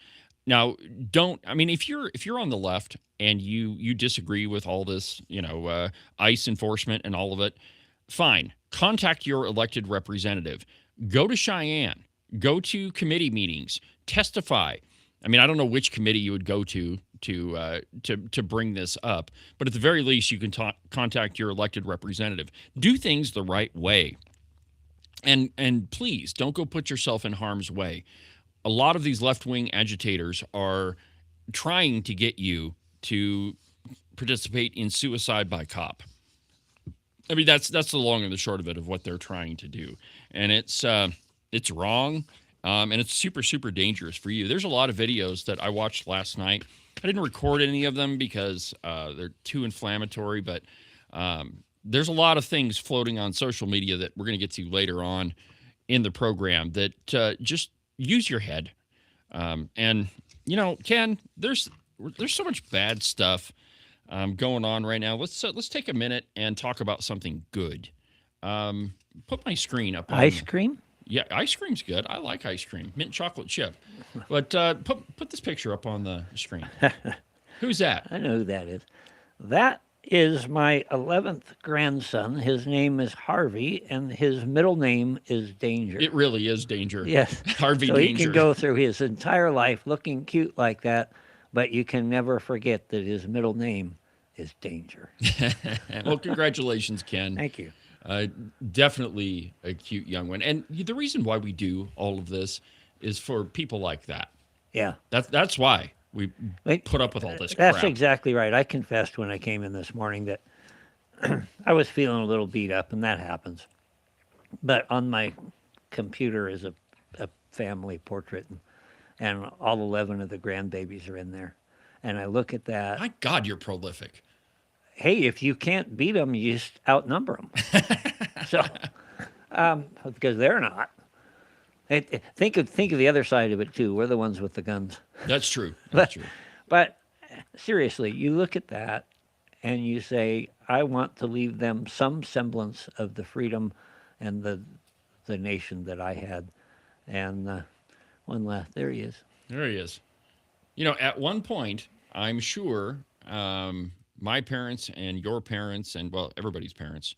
Now, if you're on the left and you disagree with all this, ICE enforcement and all of it, fine. Contact your elected representative. Go to Cheyenne. Go to committee meetings. Testify. I mean, I don't know which committee you would go to bring this up, but at the very least, you can contact your elected representative. Do things the right way, and please don't go put yourself in harm's way. A lot of these left-wing agitators are trying to get you to participate in suicide by cop. I mean, that's the long and the short of it of what they're trying to do, and it's wrong. And it's super, super dangerous for you. There's a lot of videos that I watched last night. I didn't record any of them because they're too inflammatory, but there's a lot of things floating on social media that we're going to get to later on in the program that just use your head. And, Ken, there's so much bad stuff going on right now. Let's take a minute and talk about something good. Put my screen up on ice cream. Yeah, ice cream's good. I like ice cream, mint chocolate chip. But put this picture up on the screen. Who's that? I know who that is. That is my 11th grandson. His name is Harvey, and his middle name is Danger. It really is Danger. Yes. Harvey so Danger. He can go through his entire life looking cute like that, but you can never forget that his middle name is Danger. Well, congratulations, Ken. Thank you. Definitely a cute young one. And the reason why we do all of this is for people like that. Yeah. That's why we put up with all this That's crap. exactly right. I confessed when I came in this morning that I was feeling a little beat up, and that happens. But on my computer is a family portrait. And and all 11 of the grandbabies are in there. And I look at that. My God, you're prolific. Hey, if you can't beat them, you just outnumber them. So, because they're not. Think of the other side of it too. We're the ones with the guns. That's true. That's true. But seriously, you look at that and you say, I want to leave them some semblance of the freedom and the nation that I had. And one last, there he is. There he is. You know, at one point, I'm sure my parents and your parents and, well, everybody's parents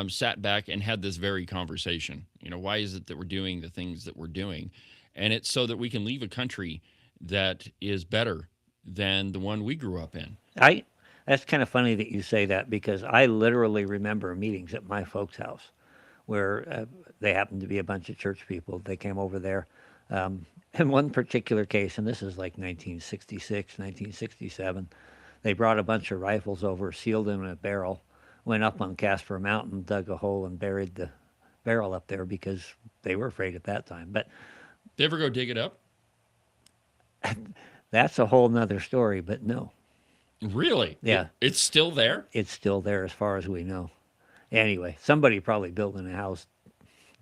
sat back and had this very conversation. You know, why is it that we're doing the things that we're doing? And it's so that we can leave a country that is better than the one we grew up in. That's kind of funny that you say that, because I literally remember meetings at my folks' house where they happened to be a bunch of church people. They came over there. In one particular case, and this is like 1966, 1967, they brought a bunch of rifles over, sealed them in a barrel, went up on Casper Mountain, dug a hole, and buried the barrel up there because they were afraid at that time. But they ever go dig it up? That's a whole nother story, but no. Really? Yeah. It's still there? It's still there as far as we know. Anyway, somebody probably building a house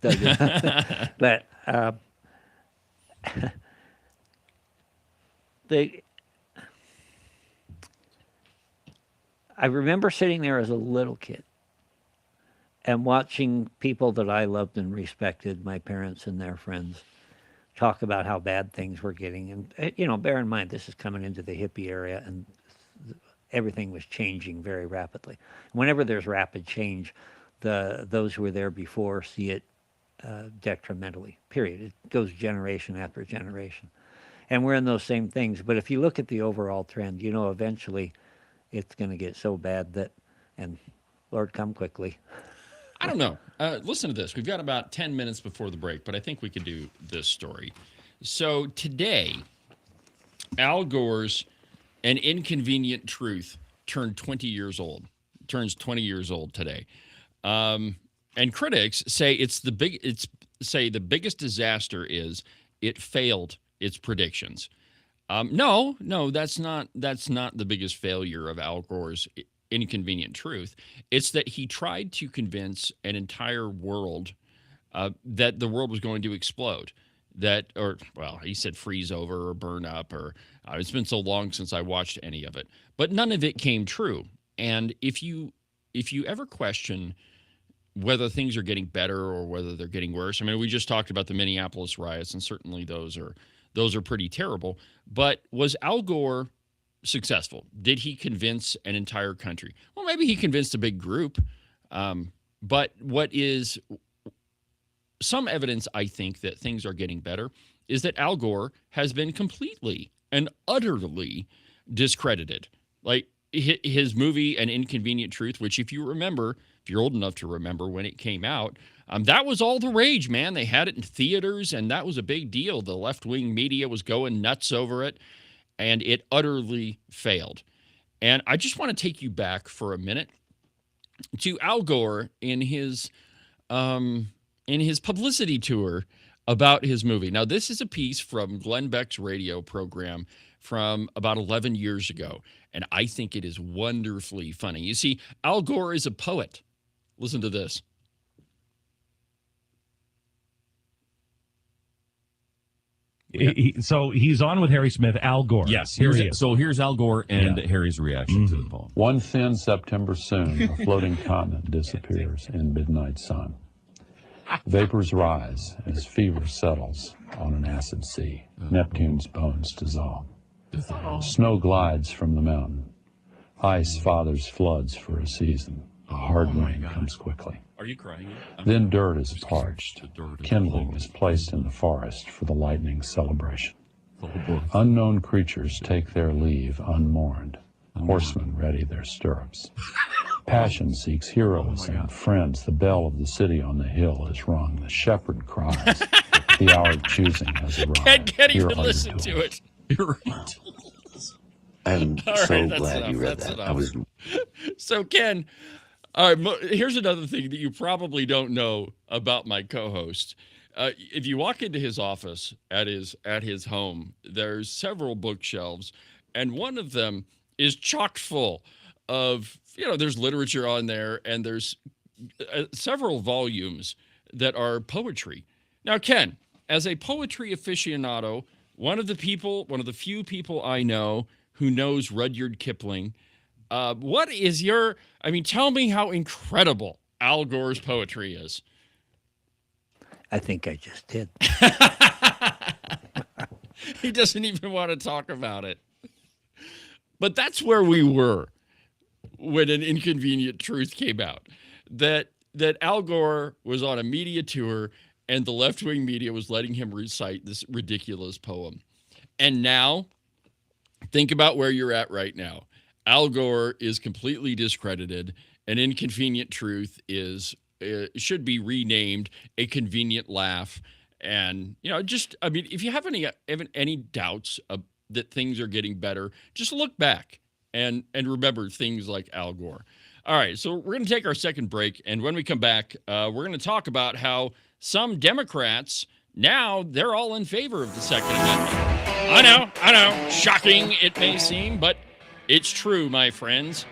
dug it up. But I remember sitting there as a little kid and watching people that I loved and respected, my parents and their friends, talk about how bad things were getting. And, you know, bear in mind, this is coming into the hippie area, and everything was changing very rapidly. Whenever there's rapid change, those who were there before see it detrimentally, period. It goes generation after generation. And we're in those same things. But if you look at the overall trend, you know, eventually it's going to get so bad that, and Lord, come quickly. I don't know. Listen to this. We've got about 10 minutes before the break, but I think we could do this story. So today, Al Gore's An Inconvenient Truth turned 20 years old. Turns 20 years old today. And critics say the biggest disaster is it failed its predictions. No, that's not the biggest failure of Al Gore's Inconvenient Truth. It's that he tried to convince an entire world that the world was going to explode. He said freeze over or burn up, or it's been so long since I watched any of it. But none of it came true. And if you ever question whether things are getting better or whether they're getting worse, I mean, we just talked about the Minneapolis riots, and certainly those are pretty terrible. But was Al Gore successful? Did he convince an entire country? Well, maybe he convinced a big group. But what is some evidence, I think, that things are getting better is that Al Gore has been completely and utterly discredited. Like his movie, An Inconvenient Truth, which if you remember, if you're old enough to remember when it came out, that was all the rage, man. They had it in theaters, and that was a big deal. The left-wing media was going nuts over it, and it utterly failed. And I just want to take you back for a minute to Al Gore in his publicity tour about his movie. Now, this is a piece from Glenn Beck's radio program from about 11 years ago, and I think it is wonderfully funny. You see, Al Gore is a poet. Listen to this. So he's on with Harry Smith, Al Gore. Yes. Here's Al Gore and Harry's reaction to the poem. One thin September soon, a floating continent disappears in midnight sun. Vapors rise as fever settles on an acid sea. Neptune's bones dissolve. Snow glides from the mountain. Ice fathers floods for a season. A hard rain comes quickly. Are you crying? Then dirt is parched. Kindling is placed in the forest for the lightning celebration. Unknown creatures take their leave unmourned. Horsemen ready their stirrups. Passion seeks heroes and friends. The bell of the city on the hill is rung. The shepherd cries. The hour of choosing has arrived. Can't even listen to it. You're right. I'm so glad enough. you read that. So, Ken, all right, here's another thing that you probably don't know about my co-host. If you walk into his office at his home, there's several bookshelves, and one of them is chock full of, there's literature on there, and there's several volumes that are poetry. Now, Ken, as a poetry aficionado, one of the few people I know who knows Rudyard Kipling, tell me how incredible Al Gore's poetry is. I think I just did. He doesn't even want to talk about it. But that's where we were when An Inconvenient Truth came out. That Al Gore was on a media tour and the left-wing media was letting him recite this ridiculous poem. And now, think about where you're at right now. Al Gore is completely discredited. An Inconvenient Truth should be renamed A Convenient Laugh. And, if you have any doubts that things are getting better, just look back and remember things like Al Gore. All right, so we're going to take our second break, and when we come back, we're going to talk about how some Democrats, now they're all in favor of the Second Amendment. I know, shocking it may seem, but it's true, my friends.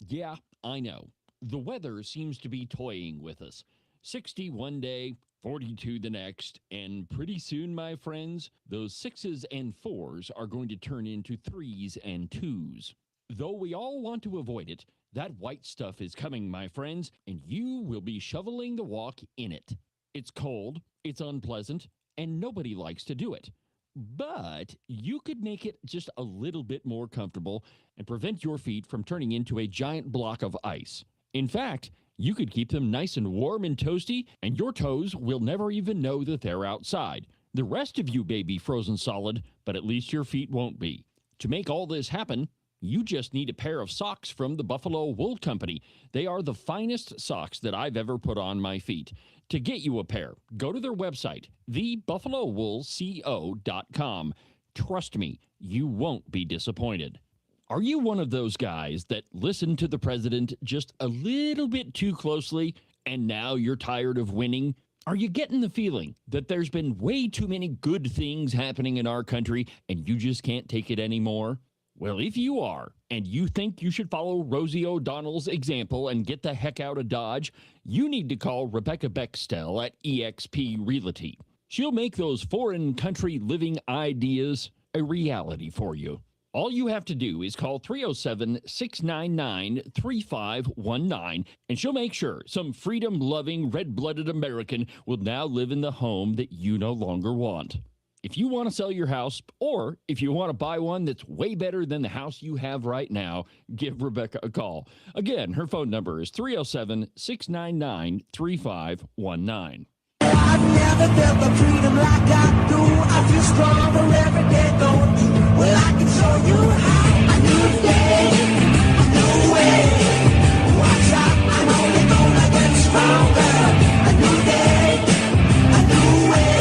Yeah, I know. The weather seems to be toying with us. 60 one day, 42 the next, and pretty soon, my friends, those 6s and 4s are going to turn into 3s and 2s. Though we all want to avoid it, that white stuff is coming, my friends, and you will be shoveling the walk in it. It's cold, it's unpleasant, and nobody likes to do it. But you could make it just a little bit more comfortable and prevent your feet from turning into a giant block of ice. In fact, you could keep them nice and warm and toasty, and your toes will never even know that they're outside. The rest of you may be frozen solid, but at least your feet won't be. To make all this happen, you just need a pair of socks from the Buffalo Wool Company. They are the finest socks that I've ever put on my feet. To get you a pair, go to their website, thebuffalowoolco.com. Trust me, you won't be disappointed. Are you one of those guys that listen to the president just a little bit too closely and now you're tired of winning? Are you getting the feeling that there's been way too many good things happening in our country and you just can't take it anymore? Well, if you are, and you think you should follow Rosie O'Donnell's example and get the heck out of Dodge, you need to call Rebecca Bextel at eXp Realty. She'll make those foreign country living ideas a reality for you. All you have to do is call 307-699-3519, and she'll make sure some freedom-loving, red-blooded American will now live in the home that you no longer want. If you want to sell your house, or if you want to buy one that's way better than the house you have right now, give Rebecca a call. Again, her phone number is 307-699-3519. I've never felt the freedom like I do. I feel stronger every day, don't you? Well, I can show you how. A new day, a new way. Watch out, I'm only gonna get stronger. A new day, a new way.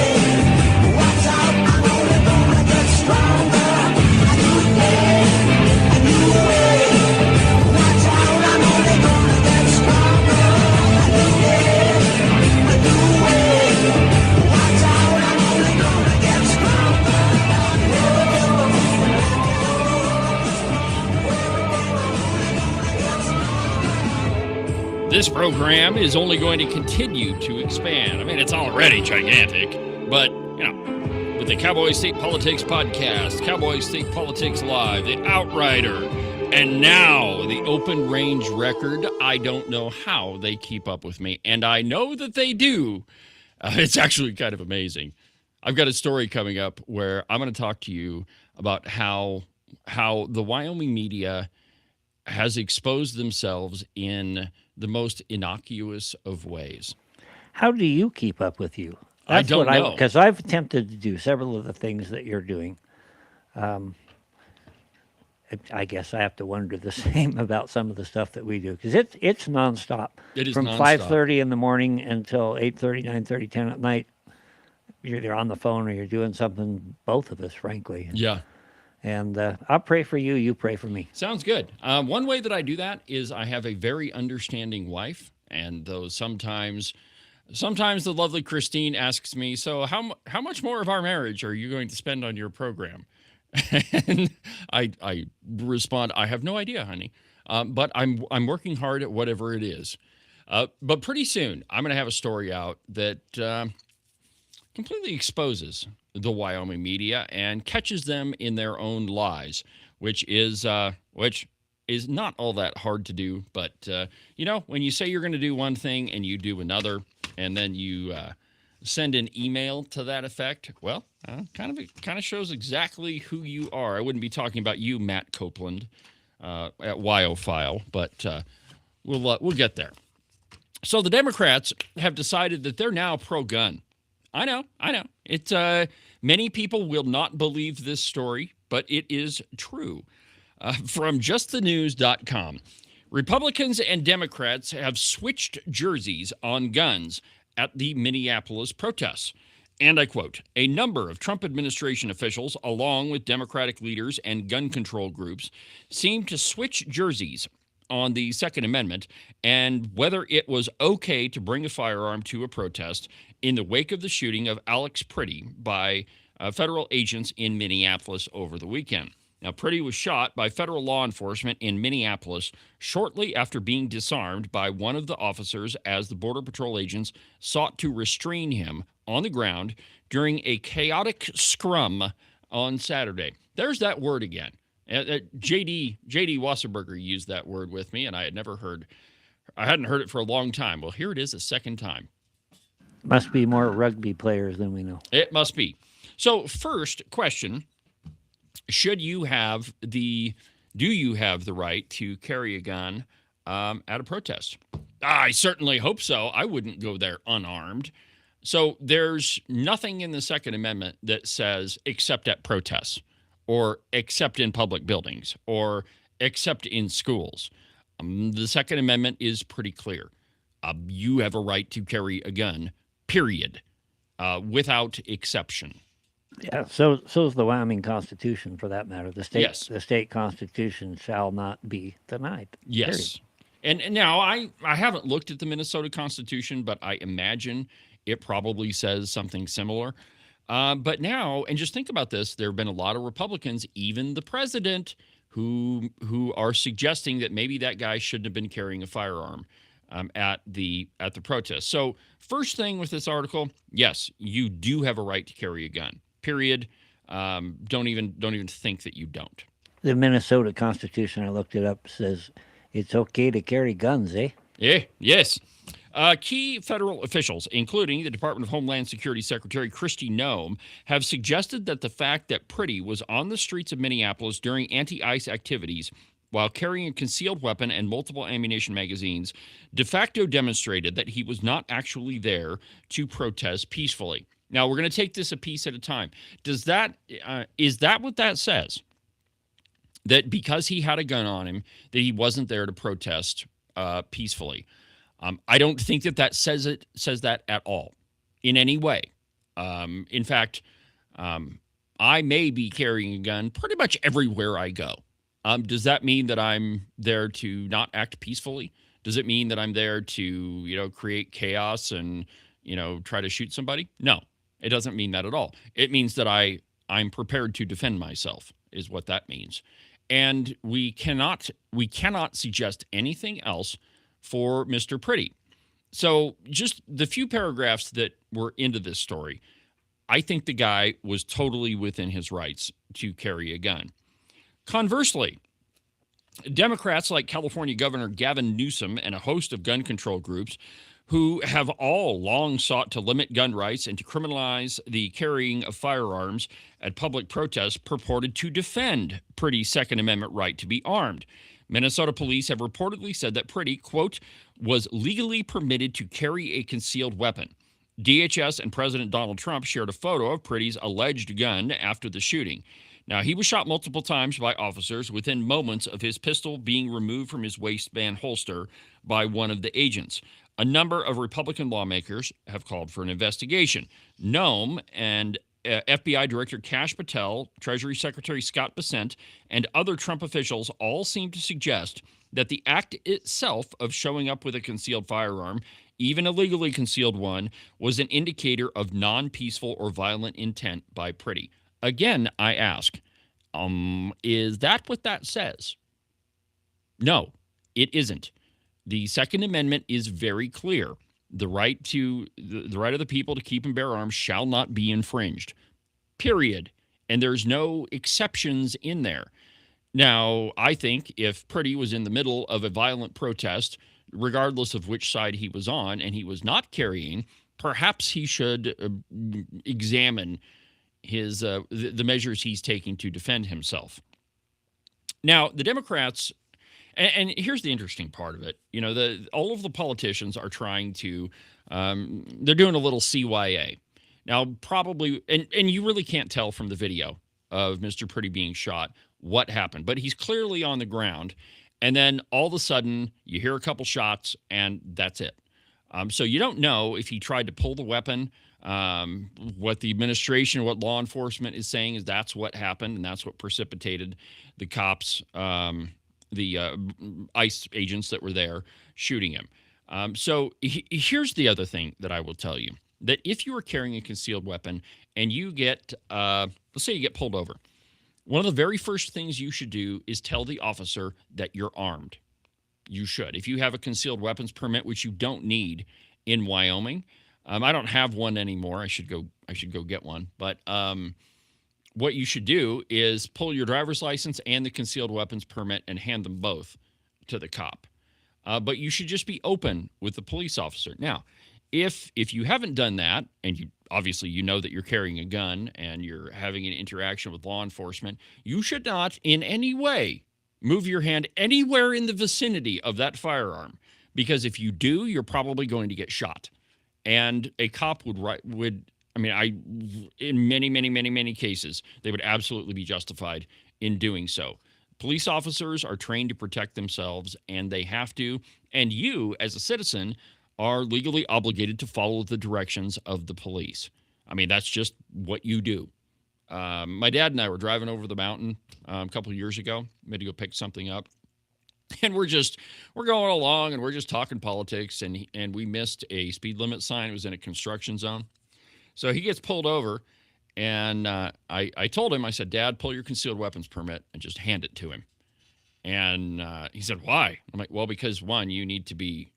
Watch out, I'm only gonna get stronger. A new day, a new way. Watch out, I'm only gonna get stronger. A new day, a new way. Watch out, I'm only gonna get stronger. This program is only going to continue to expand. I mean, it's already gigantic, but, with the Cowboy State Politics Podcast, Cowboy State Politics Live, the Outrider, and now the Open Range Record, I don't know how they keep up with me, and I know that they do. It's actually kind of amazing. I've got a story coming up where I'm going to talk to you about how the Wyoming media has exposed themselves in the most innocuous of ways. How do you keep up with you? I don't know. Because I've attempted to do several of the things that you're doing. I guess I have to wonder the same about some of the stuff that we do, because it's nonstop. It is from nonstop. 5:30 in the morning until 8:30, 9:30, 10 at night. You're either on the phone or you're doing something. Both of us, frankly. Yeah. And I'll pray for you. You pray for me. Sounds good. One way that I do that is I have a very understanding wife, and though sometimes the lovely Christine asks me, "So how much more of our marriage are you going to spend on your program?" And I respond, "I have no idea, honey, but I'm working hard at whatever it is." But pretty soon I'm going to have a story out that completely exposes the Wyoming media and catches them in their own lies, which is not all that hard to do. But when you say you're going to do one thing and you do another, and then you send an email to that effect, well, kind of shows exactly who you are. I wouldn't be talking about you, Matt Copeland, at Wyophile, but we'll get there. So the Democrats have decided that they're now pro-gun. I know. It's many people will not believe this story, but it is true. From justthenews.com, Republicans and Democrats have switched jerseys on guns at the Minneapolis protests. And I quote, "A number of Trump administration officials, along with Democratic leaders and gun control groups, seem to switch jerseys on the Second Amendment and whether it was okay to bring a firearm to a protest in the wake of the shooting of Alex Pretty by federal agents in Minneapolis over the weekend." Now, Pretty was shot by federal law enforcement in Minneapolis shortly after being disarmed by one of the officers as the Border Patrol agents sought to restrain him on the ground during a chaotic scrum on Saturday. There's that word again. J.D. Wasserberger used that word with me, and I hadn't heard it for a long time. Well, here it is a second time. Must be more rugby players than we know. It must be. So, first question, do you have the right to carry a gun at a protest? I certainly hope so. I wouldn't go there unarmed. So there's nothing in the Second Amendment that says except at protests or except in public buildings or except in schools. The Second Amendment is pretty clear. You have a right to carry a gun, period, without exception. Yeah, so is the Wyoming Constitution, for that matter. The state constitution shall not be denied. Yes. And now I haven't looked at the Minnesota Constitution, but I imagine it probably says something similar. But now, and just think about this, there have been a lot of Republicans, even the president, who are suggesting that maybe that guy shouldn't have been carrying a firearm at the protest. So first thing with this article, yes, you do have a right to carry a gun. Period. Don't even think that you don't. The Minnesota Constitution, I looked it up, says it's okay to carry guns, eh? Yeah, yes. Key federal officials, including the Department of Homeland Security Secretary Kristi Noem, have suggested that the fact that Pretty was on the streets of Minneapolis during anti-ICE activities while carrying a concealed weapon and multiple ammunition magazines de facto demonstrated that he was not actually there to protest peacefully. Now, we're going to take this a piece at a time. Is that what that says? That because he had a gun on him, that he wasn't there to protest peacefully? I don't think that says that at all in any way. In fact, I may be carrying a gun pretty much everywhere I go. Does that mean that I'm there to not act peacefully? Does it mean that I'm there to, create chaos and, try to shoot somebody? No, it doesn't mean that at all. It means that I'm prepared to defend myself is what that means. And we cannot suggest anything else for Mr. Pretty. So just the few paragraphs that were into this story, I think the guy was totally within his rights to carry a gun. Conversely, Democrats like California Governor Gavin Newsom and a host of gun control groups who have all long sought to limit gun rights and to criminalize the carrying of firearms at public protests purported to defend Pretty's Second Amendment right to be armed. Minnesota police have reportedly said that Pretty, quote, was legally permitted to carry a concealed weapon. DHS and President Donald Trump shared a photo of Pretty's alleged gun after the shooting. Now, he was shot multiple times by officers within moments of his pistol being removed from his waistband holster by one of the agents. A number of Republican lawmakers have called for an investigation. Noem and FBI Director Kash Patel, Treasury Secretary Scott Bessent, and other Trump officials all seem to suggest that the act itself of showing up with a concealed firearm, even a legally concealed one, was an indicator of non-peaceful or violent intent by Pretty. Again, I ask, is that what that says? No, it isn't. The Second Amendment is very clear. The right of the people to keep and bear arms shall not be infringed. Period. And there's no exceptions in there. Now, I think if Pretty was in the middle of a violent protest, regardless of which side he was on, and he was not carrying, perhaps he should examine his the measures he's taking to defend himself. Now, the Democrats, and here's the interesting part of it, all of the politicians are trying to, they're doing a little CYA. Now, probably, and you really can't tell from the video of Mr. Pretty being shot what happened, but he's clearly on the ground. And then all of a sudden, you hear a couple shots, and that's it. So you don't know if he tried to pull the weapon. What the administration, what law enforcement is saying is that's what happened, and that's what precipitated the cops, the ICE agents that were there shooting him. So here's the other thing that I will tell you, that if you are carrying a concealed weapon and you get, let's say you get pulled over, one of the very first things you should do is tell the officer that you're armed. You should. If you have a concealed weapons permit, which you don't need in Wyoming, I don't have one anymore. I should go get one. But what you should do is pull your driver's license and the concealed weapons permit and hand them both to the cop. But you should just be open with the police officer. Now, if you haven't done that, and you obviously you know that you're carrying a gun and you're having an interaction with law enforcement, you should not in any way move your hand anywhere in the vicinity of that firearm, because if you do, you're probably going to get shot. And a cop in many cases, they would absolutely be justified in doing so. Police officers are trained to protect themselves, and they have to. And you, as a citizen, are legally obligated to follow the directions of the police. I mean, that's just what you do. My dad and I were driving over the mountain a couple of years ago. We had to go pick something up. And we're going along, and we're just talking politics, and we missed a speed limit sign. It was in a construction zone. So he gets pulled over, and I told him, I said, Dad, pull your concealed weapons permit and just hand it to him. And he said, why? I'm like, well, because one, you need to be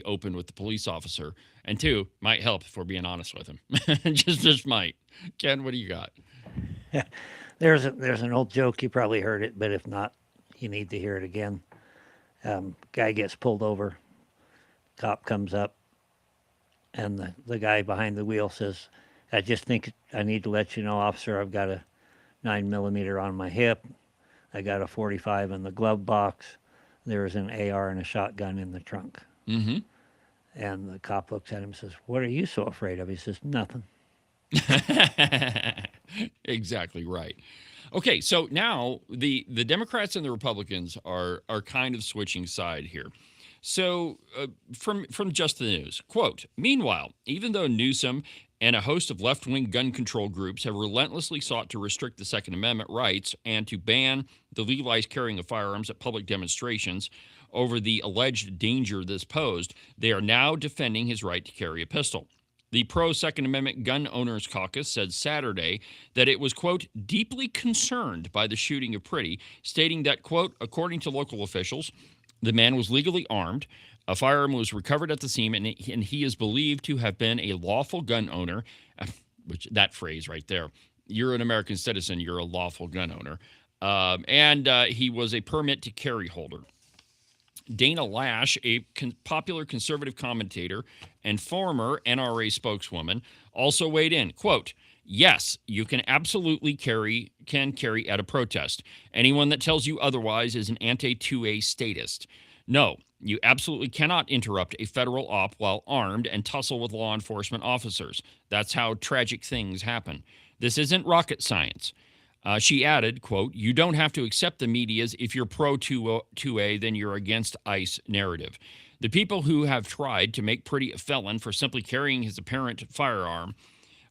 open with the police officer, and two, might help if we're being honest with him. just might. Ken, what do you got? There's an old joke. You probably heard it, but if not, you need to hear it again. Guy gets pulled over. Cop comes up, and the guy behind the wheel says, I just think I need to let you know, officer, I've got a 9mm on my hip. I got a 45 in the glove box. There's an AR and a shotgun in the trunk. Mm-hmm. And the cop looks at him and says, what are you so afraid of? He says, nothing. Exactly right. Okay, so now the Democrats and the Republicans are kind of switching side here. So from Just the News, quote, meanwhile, even though Newsom and a host of left-wing gun control groups have relentlessly sought to restrict the Second Amendment rights and to ban the legalized carrying of firearms at public demonstrations over the alleged danger this posed, they are now defending his right to carry a pistol. The pro-Second Amendment Gun Owners Caucus said Saturday that it was, quote, deeply concerned by the shooting of Pretty, stating that, quote, according to local officials, the man was legally armed, a firearm was recovered at the scene, and he is believed to have been a lawful gun owner, which that phrase right there, you're an American citizen, you're a lawful gun owner, and he was a permit to carry holder. Dana Lash, a popular conservative commentator and former NRA spokeswoman, also weighed in. Quote, Yes, you can absolutely carry at a protest. Anyone that tells you otherwise is an anti-2A statist. No, you absolutely cannot interrupt a federal op while armed and tussle with law enforcement officers. That's how tragic things happen. This isn't rocket science. She added, quote, "You don't have to accept the media's if you're pro 2A, then you're against ICE narrative. The people who have tried to make Pretty a felon for simply carrying his apparent firearm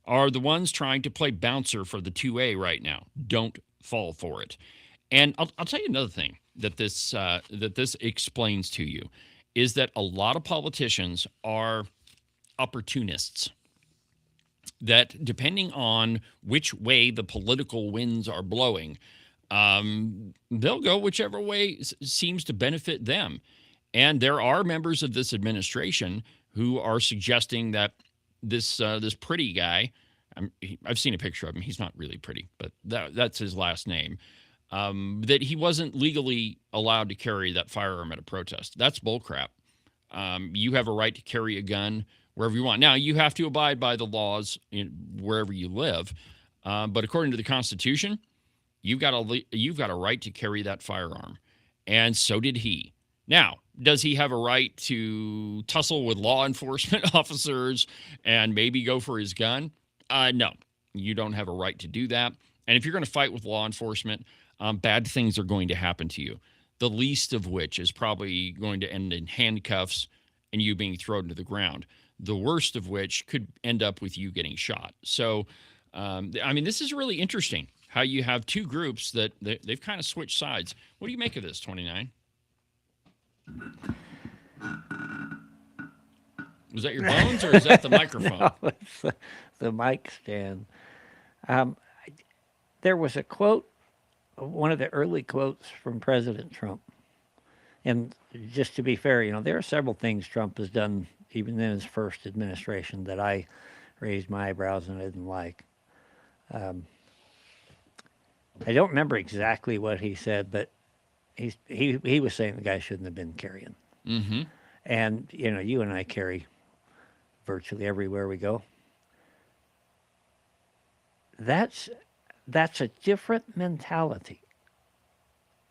are the ones trying to play bouncer for the 2A right now. Don't fall for it." And I'll tell you another thing that this explains to you is that a lot of politicians are opportunists. That depending on which way the political winds are blowing, they'll go whichever way seems to benefit them. And there are members of this administration who are suggesting that this Pretty guy, I've seen a picture of him. He's not really pretty, but that's his last name. That he wasn't legally allowed to carry that firearm at a protest. That's bullcrap. You have a right to carry a gun wherever you want. Now, you have to abide by the laws wherever you live. But according to the Constitution, you've got a right to carry that firearm. And so did he. Now, does he have a right to tussle with law enforcement officers and maybe go for his gun? No, you don't have a right to do that. And if you're going to fight with law enforcement, bad things are going to happen to you. The least of which is probably going to end in handcuffs and you being thrown to the ground. The worst of which could end up with you getting shot. So, this is really interesting how you have two groups that they've kind of switched sides. What do you make of this, 29? Was that your bones or is that the microphone? No, it's the mic stand. There was a quote, one of the early quotes from President Trump. And just to be fair, there are several things Trump has done, even in his first administration, that I raised my eyebrows and I didn't like. I don't remember exactly what he said, but he was saying the guy shouldn't have been carrying. Mm-hmm. And, you and I carry virtually everywhere we go. That's a different mentality.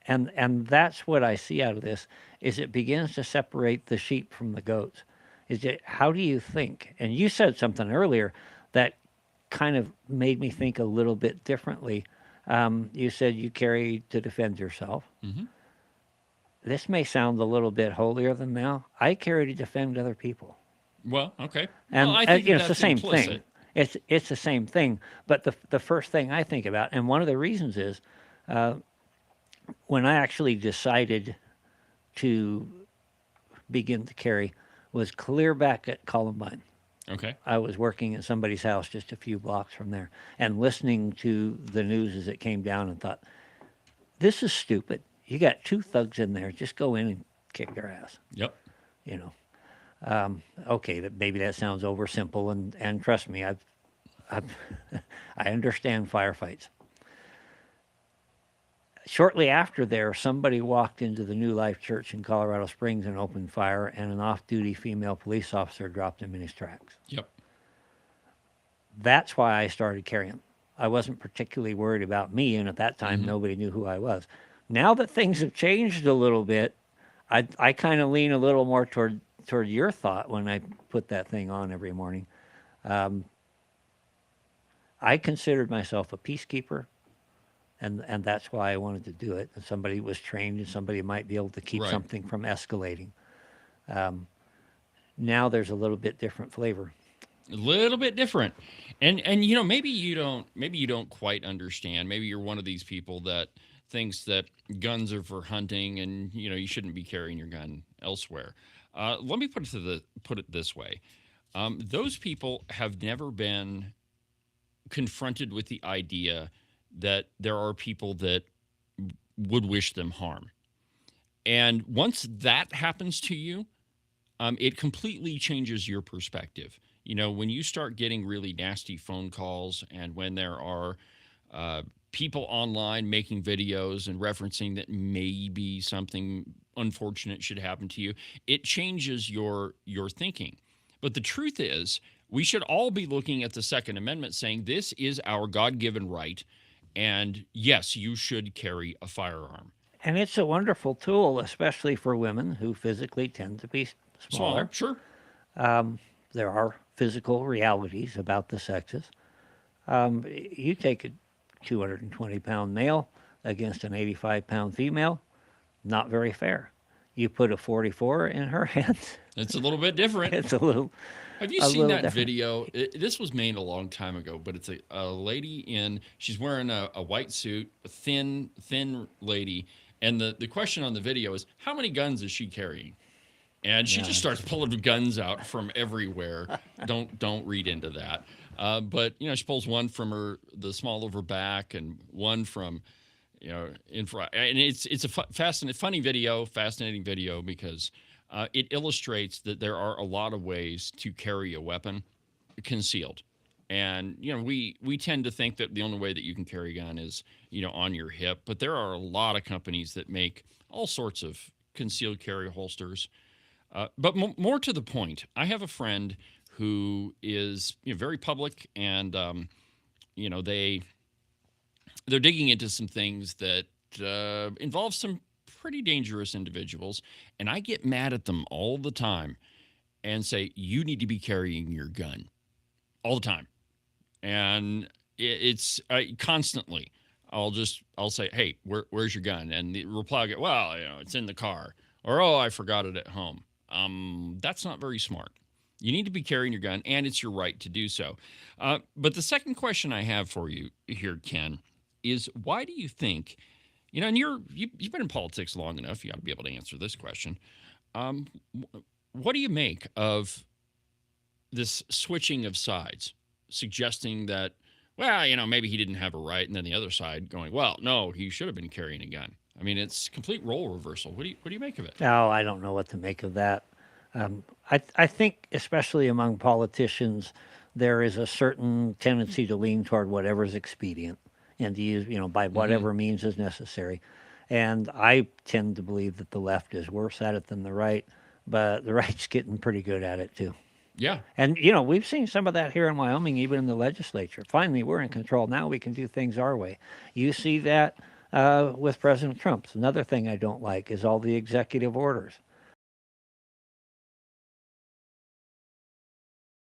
And that's what I see out of this, is it begins to separate the sheep from the goats. How do you think? And you said something earlier that kind of made me think a little bit differently. You said you carry to defend yourself. Mm-hmm. This may sound a little bit holier than thou. I carry to defend other people. Well, okay. And, well, I think it's the same implicit. thing. It's the same thing. But the first thing I think about, and one of the reasons is, when I actually decided to begin to carry, was clear back at Columbine. Okay. I was working at somebody's house just a few blocks from there and listening to the news as it came down and thought, this is stupid. You got two thugs in there. Just go in and kick their ass. Yep. Okay, maybe that sounds oversimple, and trust me, I understand firefights. Shortly after there, somebody walked into the New Life Church in Colorado Springs and opened fire, and an off-duty female police officer dropped him in his tracks. Yep. That's why I started carrying. I wasn't particularly worried about me, and at that time, nobody knew who I was. Now that things have changed a little bit, I kind of lean a little more toward your thought when I put that thing on every morning. I considered myself a peacekeeper. And that's why I wanted to do it. And somebody was trained, and somebody might be able to keep something from escalating. Now there's a little bit different flavor. A little bit different, and maybe you don't quite understand. Maybe you're one of these people that thinks that guns are for hunting, and you shouldn't be carrying your gun elsewhere. Let me put it this way: those people have never been confronted with the idea that there are people that would wish them harm. And once that happens to you, it completely changes your perspective. When you start getting really nasty phone calls and when there are people online making videos and referencing that maybe something unfortunate should happen to you, it changes your thinking. But the truth is, we should all be looking at the Second Amendment saying this is our God-given right, and yes, you should carry a firearm. And it's a wonderful tool, especially for women who physically tend to be smaller. Sure. There are physical realities about the sexes. You take a 220-pound male against an 85-pound female, not very fair. You put a 44 in her hands. It's a little bit different. It's a little. Have you seen that video? This was made a long time ago, but it's a lady she's wearing a white suit, a thin lady. And the question on the video is, how many guns is she carrying? And she just starts pulling guns out from everywhere. Don't read into that. But, she pulls one from the small of her back and one from, in front. And it's a fascinating video because it illustrates that there are a lot of ways to carry a weapon concealed. And, we tend to think that the only way that you can carry a gun is, on your hip. But there are a lot of companies that make all sorts of concealed carry holsters. But more to the point, I have a friend who is very public, and, they're digging into some things that involve some pretty dangerous individuals. And I get mad at them all the time and say, you need to be carrying your gun all the time. And it's constantly, I'll say, hey, where's your gun? And the reply will get, well, it's in the car, or, oh, I forgot it at home. That's not very smart. You need to be carrying your gun, and it's your right to do so. But the second question I have for you here, Ken, is why do you think, and you've been in politics long enough, you got to be able to answer this question. What do you make of this switching of sides, suggesting that, well, maybe he didn't have a right, and then the other side going, well, no, he should have been carrying a gun. I mean, it's complete role reversal. What do you make of it? No, I don't know what to make of that. I think, especially among politicians, there is a certain tendency to lean toward whatever's expedient and to use, by whatever means is necessary. And I tend to believe that the left is worse at it than the right, but the right's getting pretty good at it too. Yeah. And, we've seen some of that here in Wyoming, even in the legislature. Finally, we're in control. Now we can do things our way. You see that with President Trump. Another thing I don't like is all the executive orders.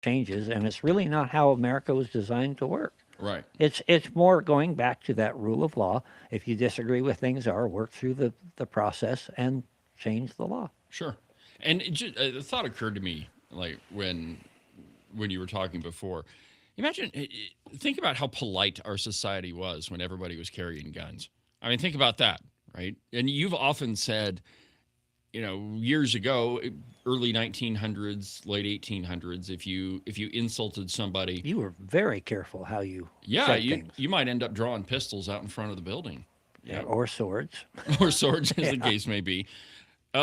Changes, and it's really not how America was designed to work. Right. It's more going back to that rule of law. If you disagree with things, work through the process and change the law. Sure. And the thought occurred to me, like when you were talking before. Imagine, think about how polite our society was when everybody was carrying guns. I mean, think about that, right? And you've often said, years ago, early 1900s, late 1800s, if you insulted somebody, you were very careful how you said things. You might end up drawing pistols out in front of the building. Yeah, or swords. Or swords, as the case may be.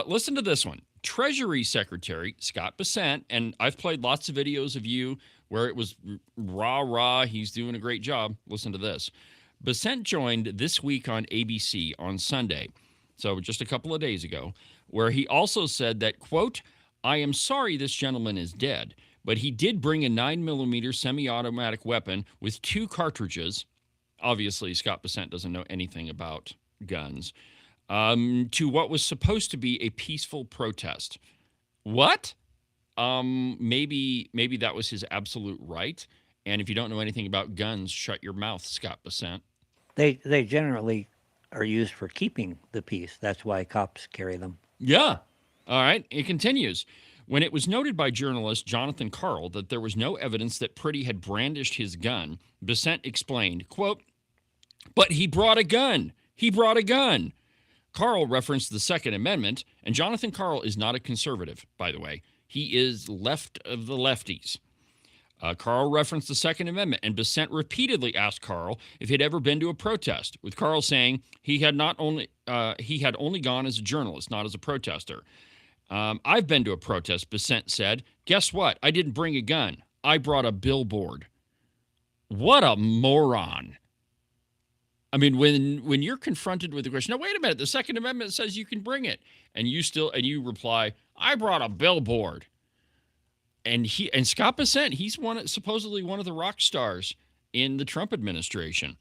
Listen to this one. Treasury Secretary Scott Bessent, and I've played lots of videos of you where it was rah, he's doing a great job. Listen to this. Bessent joined This Week on ABC on Sunday, so just a couple of days ago, where he also said that, quote, I am sorry this gentleman is dead, but he did bring a 9mm semi-automatic weapon with 2 cartridges. Obviously, Scott Bessent doesn't know anything about guns. To what was supposed to be a peaceful protest. What? Maybe that was his absolute right. And if you don't know anything about guns, shut your mouth, Scott Bessent. They generally are used for keeping the peace. That's why cops carry them. Yeah. All right. It continues. When it was noted by journalist Jonathan Carl that there was no evidence that Priddy had brandished his gun, Bessent explained, quote, but he brought a gun. He brought a gun. Carl referenced the Second Amendment, and Jonathan Carl is not a conservative, by the way. He is left of the lefties. Carl referenced the Second Amendment, and Bessent repeatedly asked Carl if he'd ever been to a protest, with Carl saying he had only gone as a journalist, not as a protester. I've been to a protest, Bessent said. Guess what? I didn't bring a gun. I brought a billboard. What a moron. I mean, when you're confronted with the question, now, wait a minute, the Second Amendment says you can bring it, and you reply, I brought a billboard. And Scott Bessent, he's supposedly one of the rock stars in the Trump administration.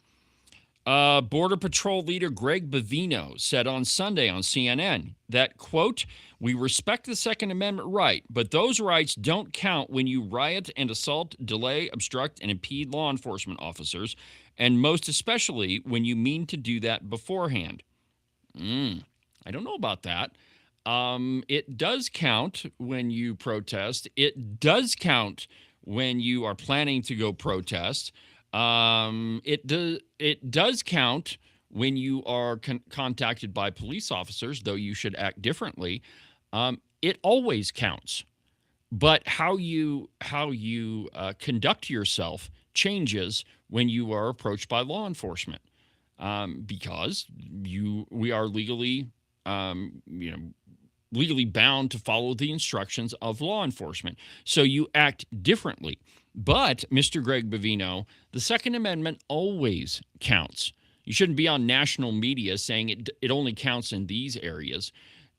Border Patrol leader Greg Bavino said on Sunday on CNN that, quote, "We respect the Second Amendment right, but those rights don't count when you riot and assault, delay, obstruct, and impede law enforcement officers, and most especially when you mean to do that beforehand." I don't know about that. It does count when you protest. It does count when you are planning to go protest. It does count when you are contacted by police officers, though you should act differently. It always counts, but how you conduct yourself changes when you are approached by law enforcement, because we are legally legally bound to follow the instructions of law enforcement. So you act differently. But, Mr. Greg Bavino, the Second Amendment always counts. You shouldn't be on national media saying it only counts in these areas.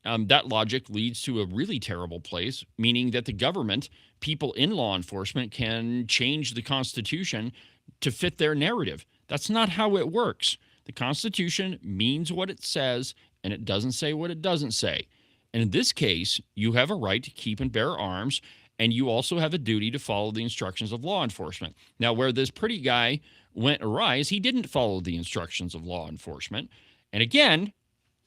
That logic leads to a really terrible place, meaning that the government, people in law enforcement, can change the Constitution to fit their narrative. That's not how it works. The Constitution means what it says, and it doesn't say what it doesn't say. And in this case, you have a right to keep and bear arms, and you also have a duty to follow the instructions of law enforcement. Now, where this pretty guy went awry is he didn't follow the instructions of law enforcement. And again,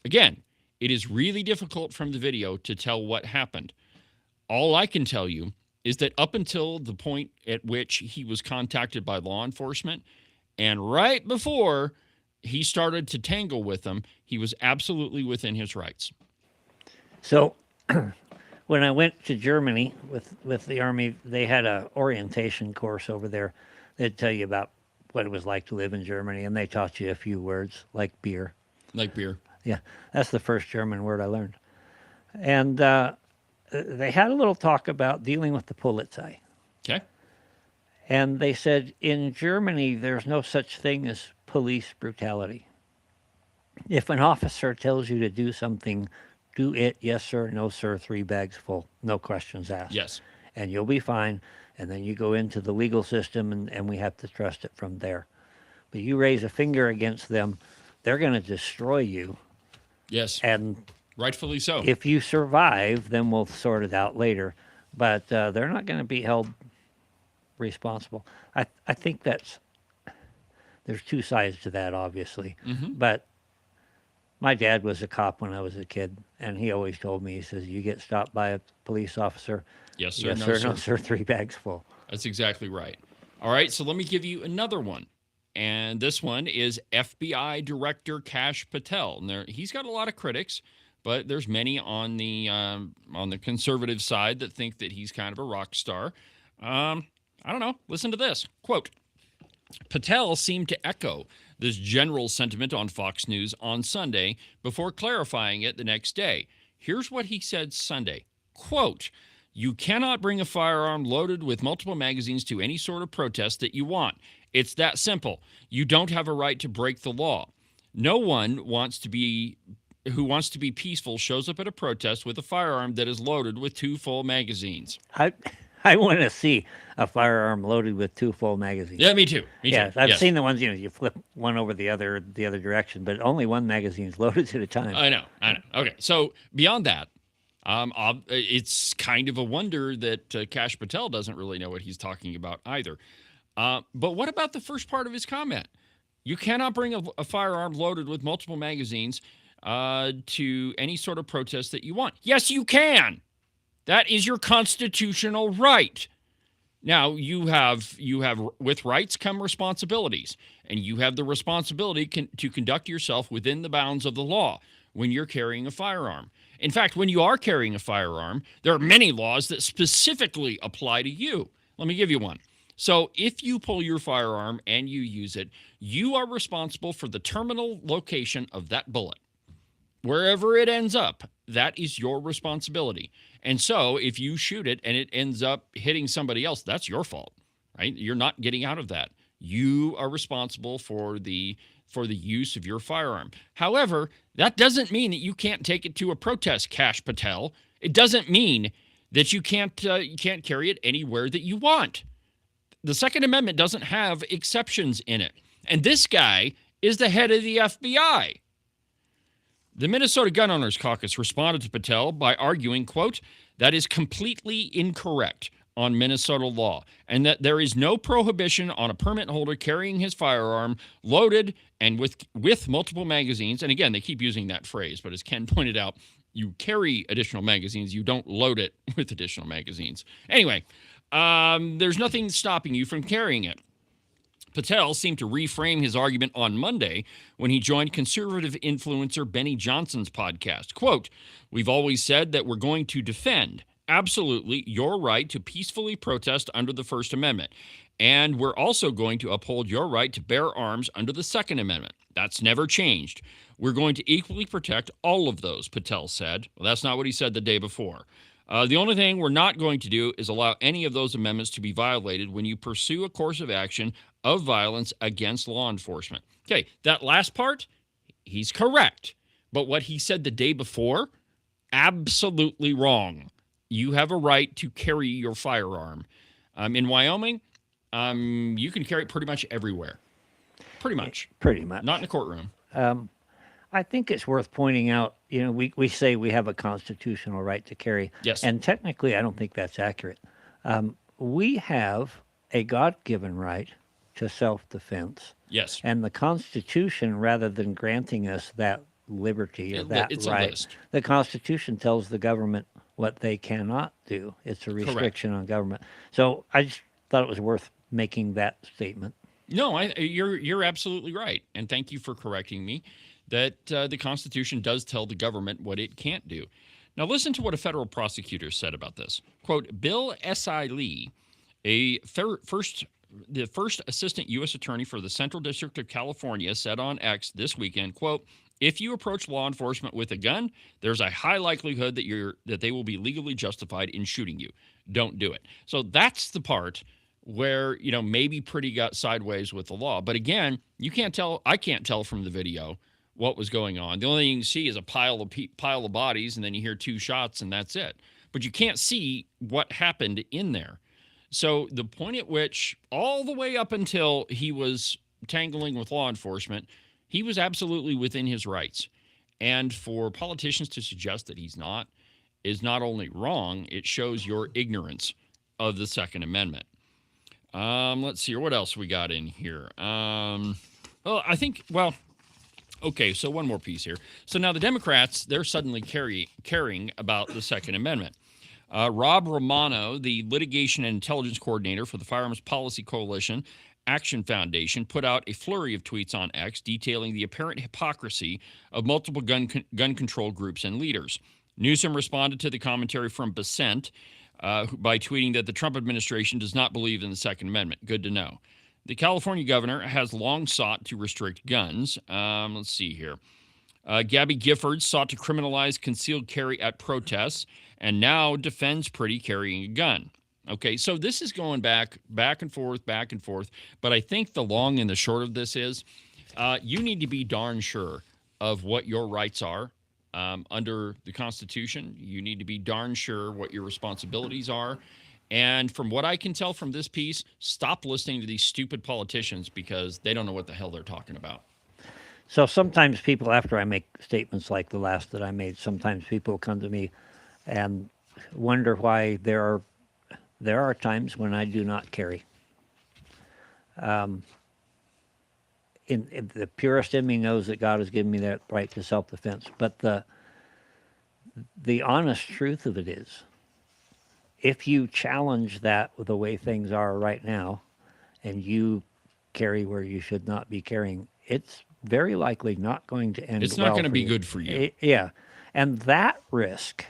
it is really difficult from the video to tell what happened. All I can tell you is that up until the point at which he was contacted by law enforcement, and right before he started to tangle with them, he was absolutely within his rights. So when I went to Germany with the Army, they had a orientation course over there. They'd tell you about what it was like to live in Germany, and they taught you a few words like beer. Like beer. Yeah, that's the first German word I learned. And they had a little talk about dealing with the Polizei. Okay. And they said, in Germany, there's no such thing as police brutality. If an officer tells you to do something, do it, yes, sir, no, sir, 3 bags full, no questions asked. Yes. And you'll be fine. And then you go into the legal system, and we have to trust it from there. But you raise a finger against them, they're going to destroy you. Yes. And rightfully so. If you survive, then we'll sort it out later. But they're not going to be held responsible. I think there's two sides to that, obviously. Mm-hmm. But my dad was a cop when I was a kid, and he always told me, he says, you get stopped by a police officer. Yes, sir. Yes, no, sir. sir. No, sir. 3 bags full. That's exactly right. All right, so let me give you another one. And this one is FBI Director Kash Patel. And he's got a lot of critics, but there's many on the conservative side that think that he's kind of a rock star. I don't know. Listen to this. Quote, Patel seemed to echo this general sentiment on Fox News on Sunday before clarifying it the next day. Here's what he said Sunday. Quote, you cannot bring a firearm loaded with multiple magazines to any sort of protest that you want. It's that simple. You don't have a right to break the law. No one who wants to be peaceful shows up at a protest with a firearm that is loaded with 2 full magazines. I want to see a firearm loaded with 2 full magazines. Yeah, me too. Yeah, I've seen the ones, you flip one over the other direction, but only one magazine's loaded at a time. I know. Okay, so beyond that, it's kind of a wonder that Kash Patel doesn't really know what he's talking about either. But what about the first part of his comment? You cannot bring a firearm loaded with multiple magazines to any sort of protest that you want. Yes, you can. That is your constitutional right. Now, you have with rights come responsibilities, and you have the responsibility to conduct yourself within the bounds of the law when you're carrying a firearm. In fact, when you are carrying a firearm, there are many laws that specifically apply to you. Let me give you one. So if you pull your firearm and you use it, you are responsible for the terminal location of that bullet. Wherever it ends up, that is your responsibility. And so if you shoot it and it ends up hitting somebody else, that's your fault, right? You're not getting out of that. You are responsible for the use of your firearm. However, that doesn't mean that you can't take it to a protest, Kash Patel. It doesn't mean that you can't carry it anywhere that you want. The Second Amendment doesn't have exceptions in it. And this guy is the head of the FBI. The Minnesota Gun Owners Caucus responded to Patel by arguing, quote, that is completely incorrect on Minnesota law, and that there is no prohibition on a permit holder carrying his firearm loaded and with multiple magazines. And again, they keep using that phrase, but as Ken pointed out, you carry additional magazines. You don't load it with additional magazines. Anyway, there's nothing stopping you from carrying it. Patel seemed to reframe his argument on Monday when he joined conservative influencer Benny Johnson's podcast. Quote, we've always said that we're going to defend, absolutely, your right to peacefully protest under the First Amendment. And we're also going to uphold your right to bear arms under the Second Amendment. That's never changed. We're going to equally protect all of those, Patel said. Well, that's not what he said the day before. The only thing we're not going to do is allow any of those amendments to be violated when you pursue a course of action of violence against law enforcement. Okay, that last part, he's correct. But what he said the day before, absolutely wrong. You have a right to carry your firearm. In Wyoming, you can carry it pretty much everywhere. Pretty much. Pretty much. Not in a courtroom. I think it's worth pointing out, we say we have a constitutional right to carry. Yes. And technically, I don't think that's accurate. We have a God-given right to self-defense. Yes. And the Constitution, rather than granting us that liberty or that it's right, a list. the Constitution tells the government what they cannot do. It's a restriction on government. So I just thought it was worth making that statement. No, you're absolutely right. And thank you for correcting me that the Constitution does tell the government what it can't do. Now, listen to what a federal prosecutor said about this. Quote, Bill S.I. Lee, the first assistant U.S. attorney for the Central District of California, said on X this weekend, quote, if you approach law enforcement with a gun, there's a high likelihood that they will be legally justified in shooting you. Don't do it. So that's the part where, maybe pretty got sideways with the law. But again, I can't tell from the video what was going on. The only thing you can see is a pile of bodies, and then you hear two shots, and that's it. But you can't see what happened in there. So the point at which, all the way up until he was tangling with law enforcement, he was absolutely within his rights. And for politicians to suggest that he's not is not only wrong, it shows your ignorance of the Second Amendment. Let's see here. What else we got in here? Okay, so one more piece here. So now the Democrats, they're suddenly caring about the Second Amendment. Rob Romano, the litigation and intelligence coordinator for the Firearms Policy Coalition Action Foundation, put out a flurry of tweets on X detailing the apparent hypocrisy of multiple gun control groups and leaders. Newsom responded to the commentary from Bessent by tweeting that the Trump administration does not believe in the Second Amendment. Good to know. The California governor has long sought to restrict guns. Let's see here. Gabby Giffords sought to criminalize concealed carry at protests and now defends Pretty carrying a gun. Okay, so this is going back and forth. But I think the long and the short of this is you need to be darn sure of what your rights are under the Constitution. You need to be darn sure what your responsibilities are. And from what I can tell from this piece, stop listening to these stupid politicians because they don't know what the hell they're talking about. So sometimes people, after I make statements like the last that I made, sometimes people come to me and wonder why there are times when I do not carry. In the purest in me knows that God has given me that right to self-defense. But the honest truth of it is, if you challenge that with the way things are right now, and you carry where you should not be carrying, it's very likely not going to end. It's not going to be good for you. Yeah, and that risk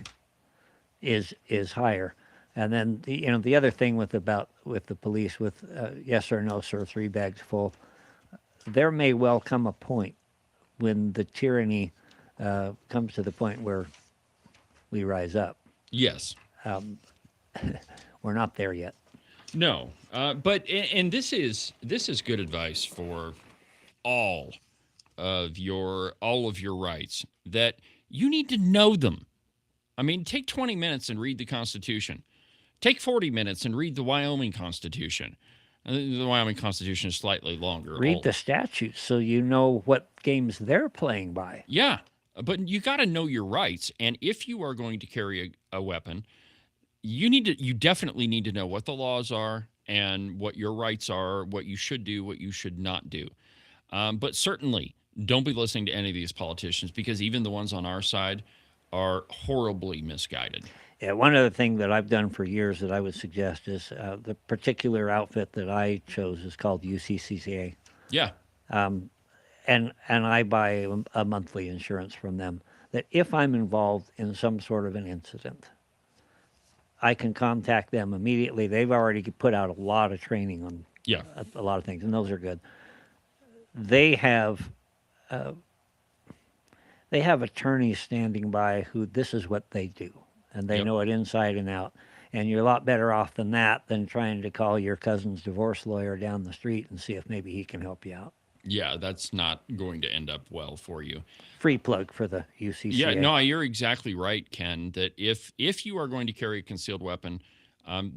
is higher. And then the other thing with the police with yes or no, sir, 3 bags full, there may well come a point when the tyranny comes to the point where we rise up. Yes. We're not there yet. No, but this is good advice for all of your rights, that you need to know them. I mean, take 20 minutes and read the Constitution. Take 40 minutes and read the Wyoming Constitution. The Wyoming Constitution is slightly longer. Read the statutes so you know what games they're playing by. Yeah, but you got to know your rights. And if you are going to carry a weapon, you definitely need to know what the laws are and what your rights are, what you should do, what you should not do. But certainly, don't be listening to any of these politicians, because even the ones on our side are horribly misguided. Yeah, one other thing that I've done for years that I would suggest is the particular outfit that I chose is called UCCCA. Yeah. And I buy a monthly insurance from them that if I'm involved in some sort of an incident, I can contact them immediately. They've already put out a lot of training on a lot of things, and those are good. They have attorneys standing by who this is what they do, and they know it inside and out. And you're a lot better off than that than trying to call your cousin's divorce lawyer down the street and see if maybe he can help you out. Yeah, that's not going to end up well for you. Free plug for the UCCA. Yeah, no, you're exactly right, Ken, that if you are going to carry a concealed weapon,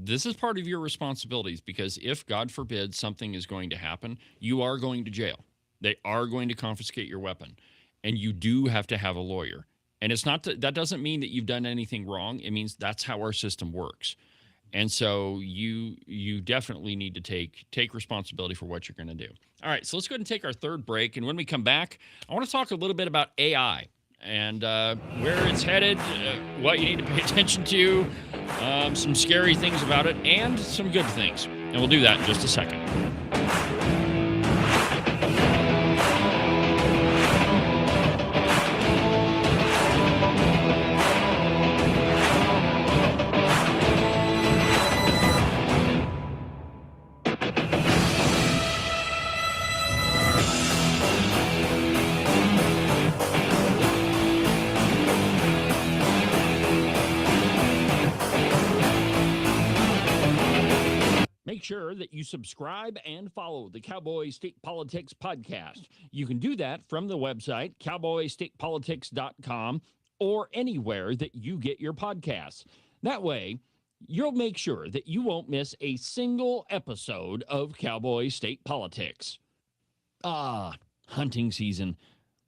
this is part of your responsibilities, because if, God forbid, something is going to happen, you are going to jail. They are going to confiscate your weapon, and you do have to have a lawyer. And it's not that doesn't mean that you've done anything wrong. It means that's how our system works. And so you definitely need to take responsibility for what you're going to do. All right, so let's go ahead and take our third break. And when we come back, I want to talk a little bit about AI and where it's headed, what you need to pay attention to, some scary things about it, and some good things. And we'll do that in just a second. Make sure that you subscribe and follow the Cowboy State Politics podcast. You can do that from the website, cowboystatepolitics.com, or anywhere that you get your podcasts. That way, you'll make sure that you won't miss a single episode of Cowboy State Politics. Hunting season.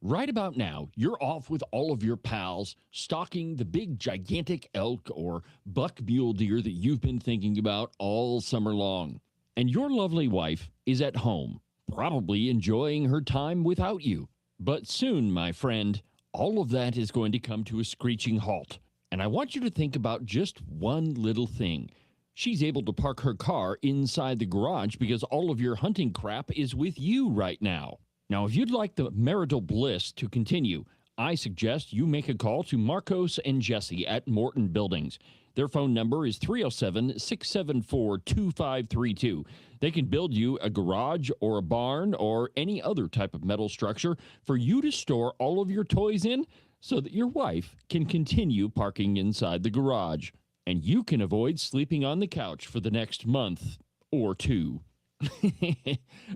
Right about now, you're off with all of your pals, stalking the big gigantic elk or buck mule deer that you've been thinking about all summer long. And your lovely wife is at home, probably enjoying her time without you. But soon, my friend, all of that is going to come to a screeching halt. And I want you to think about just one little thing. She's able to park her car inside the garage because all of your hunting crap is with you right now. Now, if you'd like the marital bliss to continue, I suggest you make a call to Marcos and Jesse at Morton Buildings. Their phone number is 307-674-2532. They can build you a garage or a barn or any other type of metal structure for you to store all of your toys in so that your wife can continue parking inside the garage. And you can avoid sleeping on the couch for the next month or two.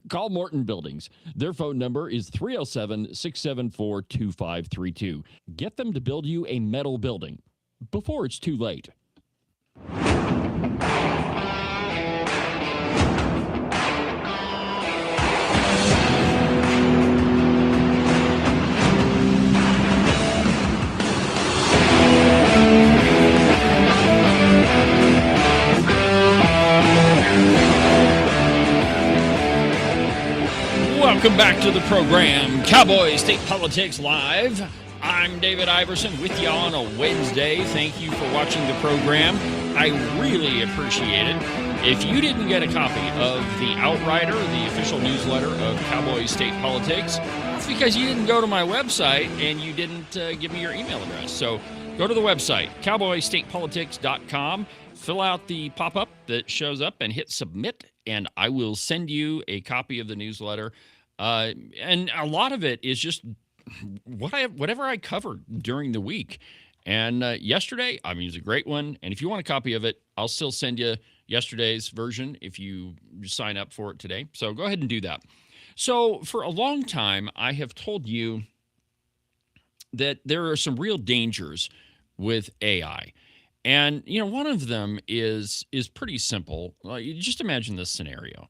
Call Morton Buildings. Their phone number is 307-674-2532. Get them to build you a metal building before it's too late. Welcome back to the program, Cowboy State Politics Live. I'm David Iverson with you on a Wednesday. Thank you for watching the program. I really appreciate it. If you didn't get a copy of the Outrider, the official newsletter of Cowboy State Politics, that's because you didn't go to my website and you didn't give me your email address. So go to the website, cowboystatepolitics.com, fill out the pop-up that shows up and hit submit, and I will send you a copy of the newsletter. And a lot of it is just whatever I covered during the week. And yesterday, I mean, it was a great one. And if you want a copy of it, I'll still send you yesterday's version if you sign up for it today. So go ahead and do that. So for a long time, I have told you that there are some real dangers with AI. And, one of them is pretty simple. You just imagine this scenario.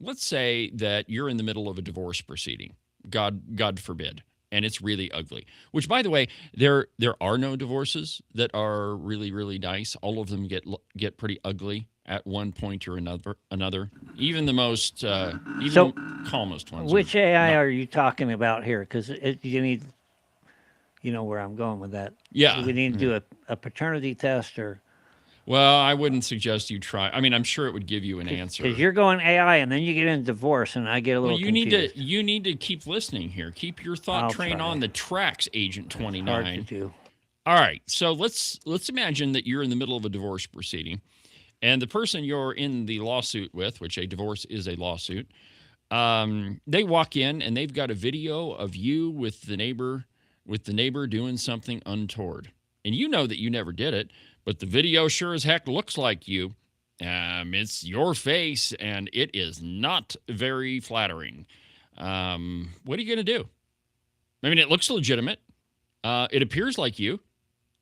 Let's say that you're in the middle of a divorce proceeding. God forbid. And it's really ugly. Which, by the way, there are no divorces that are really, really nice. All of them get pretty ugly at one point or another. Even the most calmest ones. Which AI are you talking about here? Because you need, where I'm going with that. Yeah. Do we need to do a paternity test or? Well, I wouldn't suggest you try. I mean, I'm sure it would give you an answer. Because you're going AI, and then you get into divorce, and I get a little confused. You need to keep listening here. Keep your thought train on the tracks, Agent 29. Hard to do. All right, so let's imagine that you're in the middle of a divorce proceeding, and the person you're in the lawsuit with, which a divorce is a lawsuit, they walk in and they've got a video of you with the neighbor doing something untoward, and you know that you never did it. But the video sure as heck looks like you. It's your face, and it is not very flattering. What are you going to do? I mean, it looks legitimate. It appears like you.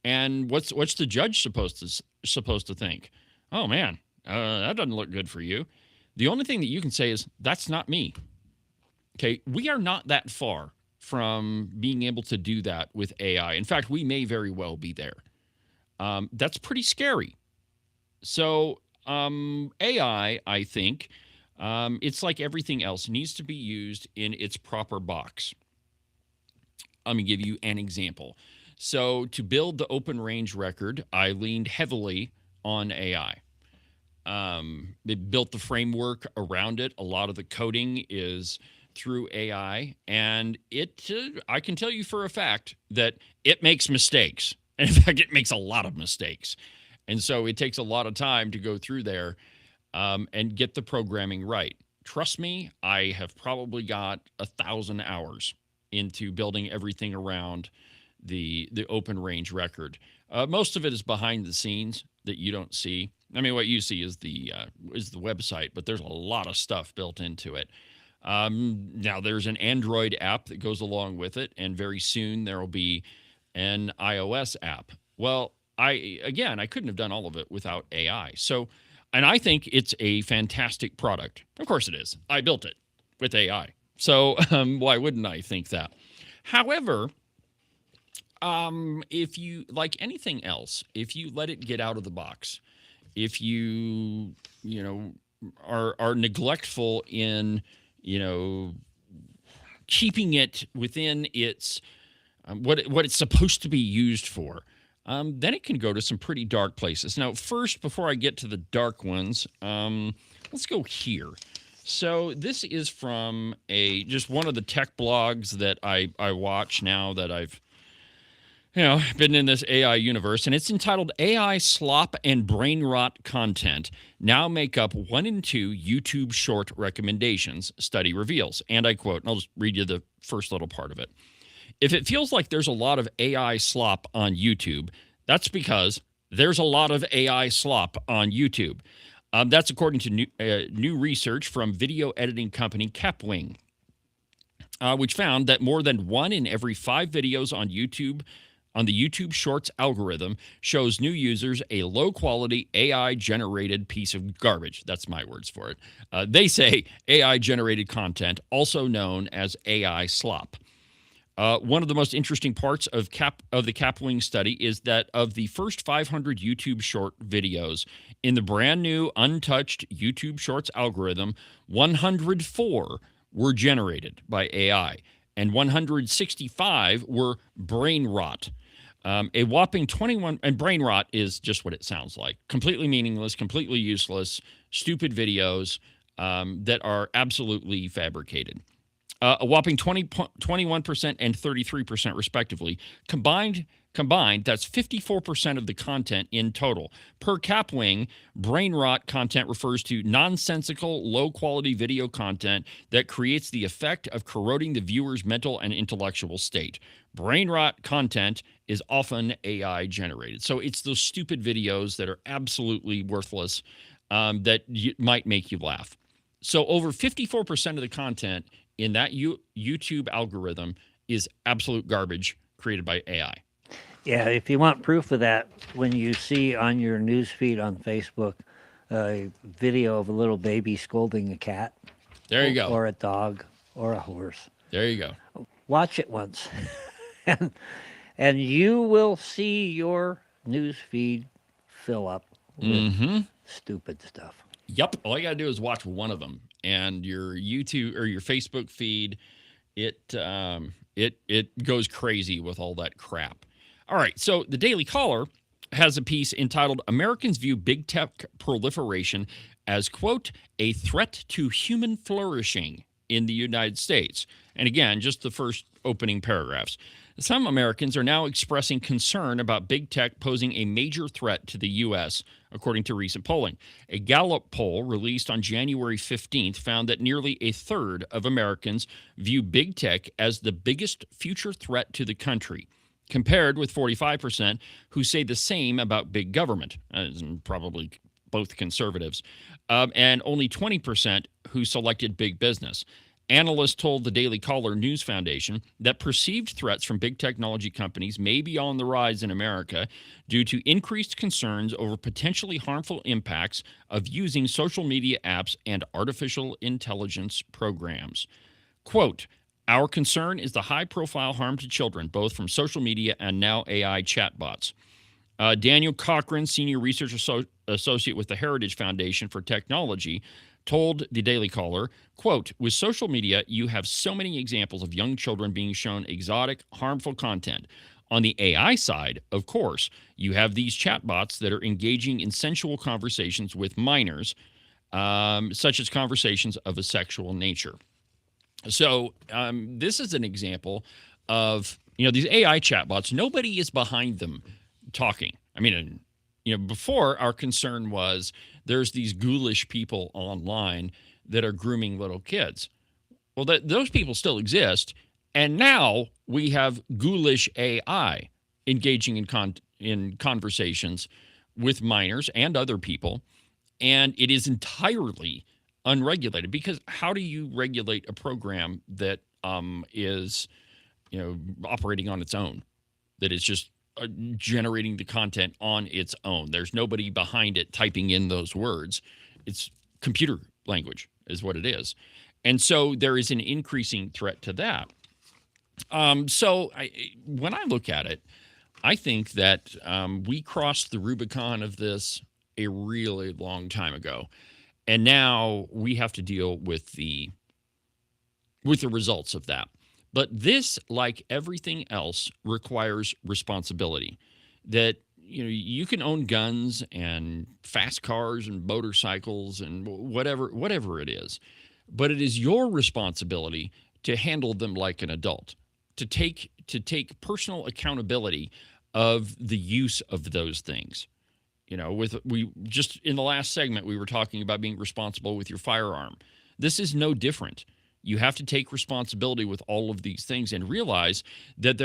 And what's the judge supposed to think? Oh, man, that doesn't look good for you. The only thing that you can say is, that's not me. Okay, we are not that far from being able to do that with AI. In fact, we may very well be there. That's pretty scary. So AI, I think, it's like everything else, needs to be used in its proper box. Let me give you an example. So to build the open range record, I leaned heavily on AI. They built the framework around it. A lot of the coding is through AI, and I can tell you for a fact that it makes mistakes. And in fact, it makes a lot of mistakes. And so it takes a lot of time to go through there and get the programming right. Trust me, I have probably got 1,000 hours into building everything around the open range record. Most of it is behind the scenes that you don't see. I mean, what you see is the website, but there's a lot of stuff built into it. Now, there's an Android app that goes along with it, and very soon there will be an iOS app. Well, I couldn't have done all of it without AI. So, and I think it's a fantastic product. Of course it is. I built it with AI. So why wouldn't I think that? However, if you, like anything else, if you let it get out of the box, if you are neglectful in, keeping it within its what it's supposed to be used for, then it can go to some pretty dark places. Now, first, before I get to the dark ones, let's go here. So this is from just one of the tech blogs that I watch now that I've been in this AI universe, and it's entitled "AI Slop and Brain Rot Content Now Make Up 1 in 2 YouTube Short Recommendations, Study Reveals." And I quote, and I'll just read you the first little part of it. "If it feels like there's a lot of AI slop on YouTube, that's because there's a lot of AI slop on YouTube." That's according to new research from video editing company Cowboy, which found that more than 1 in every 5 videos on YouTube, on the YouTube Shorts algorithm, shows new users a low-quality AI-generated piece of garbage. That's my words for it. They say AI-generated content, also known as AI slop. One of the most interesting parts of the Kapwing study is that of the first 500 YouTube short videos in the brand new untouched YouTube Shorts algorithm, 104 were generated by AI, and 165 were brain rot. A whopping 21, and brain rot is just what it sounds like: completely meaningless, completely useless, stupid videos that are absolutely fabricated. A whopping 21% and 33% respectively. Combined, that's 54% of the content in total. Per Kapwing, brain rot content refers to nonsensical, low-quality video content that creates the effect of corroding the viewer's mental and intellectual state. Brain rot content is often AI-generated. So it's those stupid videos that are absolutely worthless that might make you laugh. So over 54% of the content in that YouTube algorithm is absolute garbage created by AI. Yeah, if you want proof of that, when you see on your news feed on Facebook a video of a little baby scolding a cat, there you go, or a dog, or a horse, there you go. watch it once, and, and you will see your news feed fill up with stupid stuff. Yep. All you got to do is watch one of them, and your YouTube or your Facebook feed, it goes crazy with all that crap. All right. So the Daily Caller has a piece entitled "Americans View Big Tech Proliferation as, quote, a threat to human flourishing in the United States." And again, just the first opening paragraphs. Some Americans are now expressing concern about big tech posing a major threat to the U.S., according to recent polling. A Gallup poll released on January 15th found that nearly a third of Americans view big tech as the biggest future threat to the country, compared with 45% who say the same about big government, probably both conservatives, and only 20% who selected big business. Analysts told the Daily Caller News Foundation that perceived threats from big technology companies may be on the rise in America due to increased concerns over potentially harmful impacts of using social media apps and artificial intelligence programs. Quote, "Our concern is the high-profile harm to children, both from social media and now AI chatbots." Daniel Cochran, senior research associate with the Heritage Foundation for Technology, told the Daily Caller, quote, "With social media, you have so many examples of young children being shown exotic, harmful content. On the AI side, of course, you have these chatbots that are engaging in sensual conversations with minors, such as conversations of a sexual nature." So this is an example of, these AI chatbots, nobody is behind them talking. I mean, before our concern was there's these ghoulish people online that are grooming little kids. Well, those people still exist. And now we have ghoulish AI engaging in conversations with minors and other people. And it is entirely unregulated, because how do you regulate a program that is, operating on its own, that is just generating the content on its own? There's nobody behind it typing in those words. It's computer language is what it is. And so there is an increasing threat to that. So when I look at it, I think that we crossed the Rubicon of this a really long time ago. And now we have to deal with the results of that. But this, like everything else, requires responsibility. That you can own guns and fast cars and motorcycles and whatever it is, but it is your responsibility to handle them like an adult, to take personal accountability of the use of those things. We just in the last segment we were talking about being responsible with your firearm. This is no different. You have to take responsibility with all of these things and realize that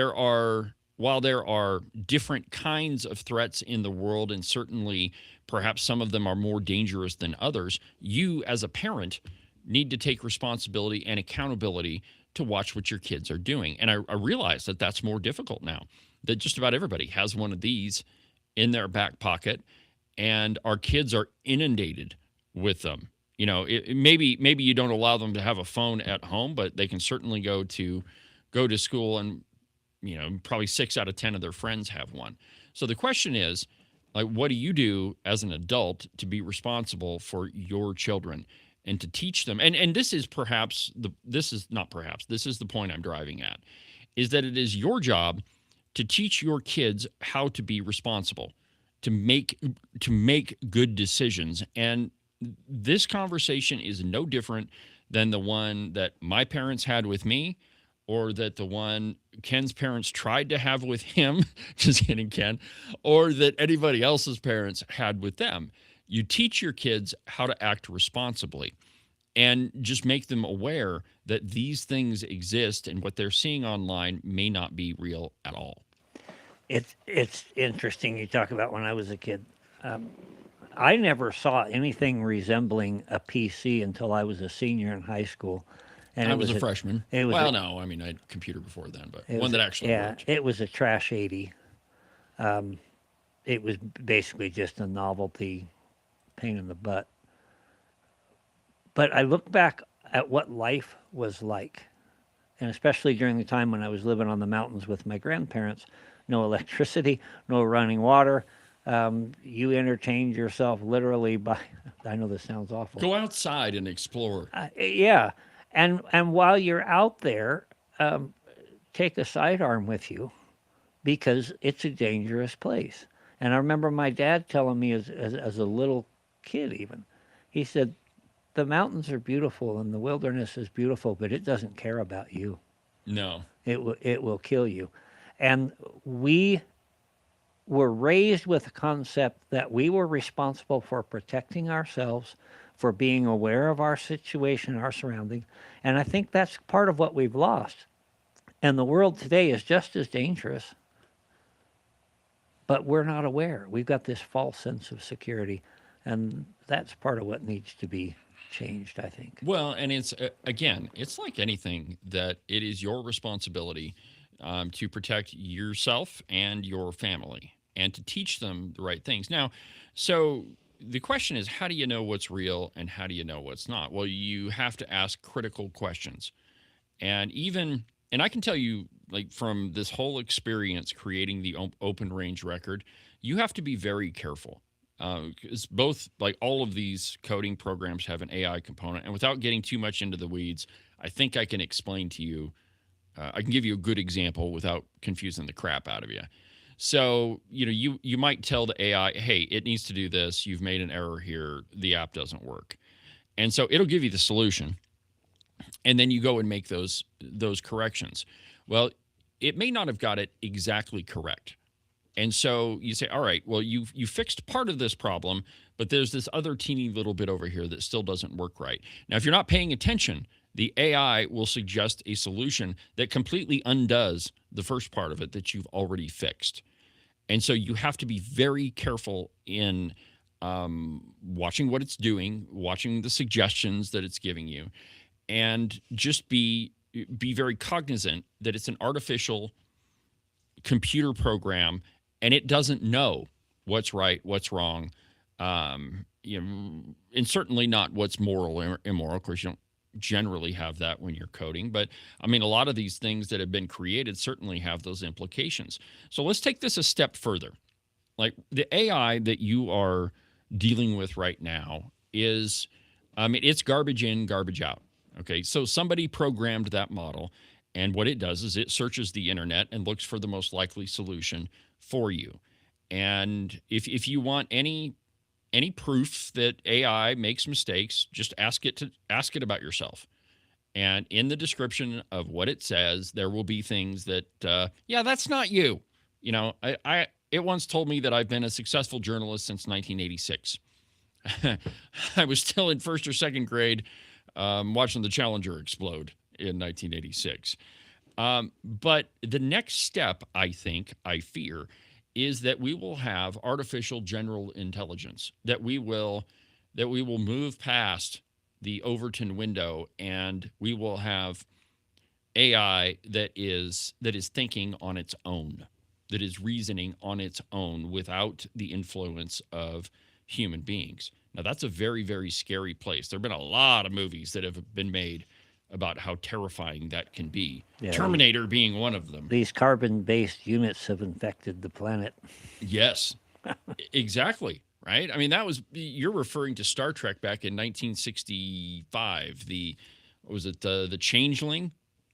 while there are different kinds of threats in the world, and certainly perhaps some of them are more dangerous than others, you as a parent need to take responsibility and accountability to watch what your kids are doing. And I realize that that's more difficult now, that just about everybody has one of these in their back pocket, and our kids are inundated with them. Maybe you don't allow them to have a phone at home, but they can certainly go to school, and probably 6 out of 10 of their friends have one. So the question is, like, what do you do as an adult to be responsible for your children and to teach them? And this is this is the point I'm driving at, is that it is your job to teach your kids how to be responsible, to make good decisions. And this conversation is no different than the one that my parents had with me, or that the one Ken's parents tried to have with him, just kidding, Ken, or that anybody else's parents had with them. You teach your kids how to act responsibly, and just make them aware that these things exist, and what they're seeing online may not be real at all. It's interesting you talk about when I was a kid. I never saw anything resembling a PC until I was a senior in high school. And I was a freshman. I had a computer before then, but one that actually worked. It was a Trash 80. It was basically just a novelty pain in the butt. But I look back at what life was like, and especially during the time when I was living on the mountains with my grandparents, no electricity, no running water. You entertained yourself literally by, I know this sounds awful. Go outside and explore. Yeah. And while you're out there, take a sidearm with you because it's a dangerous place. And I remember my dad telling me as a little kid even, he said, the mountains are beautiful and the wilderness is beautiful, but it doesn't care about you. No. It will kill you. And we were raised with the concept that we were responsible for protecting ourselves, for being aware of our situation, our surrounding. And I think that's part of what we've lost. And the world today is just as dangerous, but we're not aware. We've got this false sense of security, and that's part of what needs to be changed, I think. Well, and it's, again, it's like anything that it is your responsibility to protect yourself and your family and to teach them the right things. Now, so the question is, how do you know what's real and how do you know what's not? Well, you have to ask critical questions. And I can tell you, like, from this whole experience creating the open range record, you have to be very careful. Because both, like, all of these coding programs have an AI component. And without getting too much into the weeds, I think I can explain to you, I can give you a good example without confusing the crap out of you. So, you might tell the AI, hey, it needs to do this. You've made an error here. The app doesn't work. And so it'll give you the solution. And then you go and make those corrections. Well, it may not have got it exactly correct. And so you say, all right, well, you fixed part of this problem, but there's this other teeny little bit over here that still doesn't work right. Now, if you're not paying attention, the AI will suggest a solution that completely undoes the first part of it that you've already fixed. And so you have to be very careful in watching what it's doing, watching the suggestions that it's giving you, and just be very cognizant that it's an artificial computer program and it doesn't know what's right, what's wrong, and certainly not what's moral or immoral. Of course, you don't generally have that when you're coding, but I mean, a lot of these things that have been created certainly have those implications. So let's take this a step further. Like, the AI that you are dealing with right now is, it's garbage in, garbage out. Okay, so somebody programmed that model, and what it does is it searches the internet and looks for the most likely solution for you. And if you want any proof that AI makes mistakes, just ask it about yourself. And in the description of what it says, there will be things that, that's not you. It once told me that I've been a successful journalist since 1986. I was still in first or second grade watching the Challenger explode in 1986. But the next step, I fear, is that we will have artificial general intelligence, that we will move past the Overton window, and we will have AI that is thinking on its own, that is reasoning on its own without the influence of human beings. Now, that's a very, very scary place. There have been a lot of movies that have been made about how terrifying that can be. Yeah. Terminator being one of them. These carbon-based units have infected the planet. Yes, exactly. Right? I mean, you're referring to Star Trek back in 1965. The Changeling?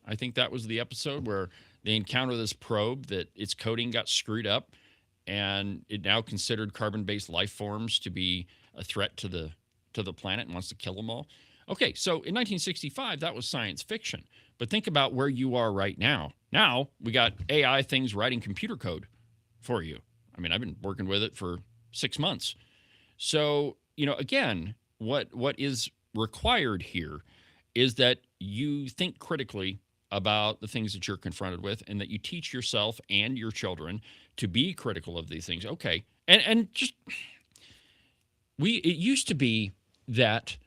I think that was the episode where they encounter this probe that its coding got screwed up, and it now considered carbon-based life forms to be a threat to the planet and wants to kill them all. Okay, so in 1965, that was science fiction. But think about where you are right now. Now, we got AI things writing computer code for you. I mean, I've been working with it for 6 months. So, again, what is required here is that you think critically about the things that you're confronted with, and that you teach yourself and your children to be critical of these things. Okay, and just, it used to be that,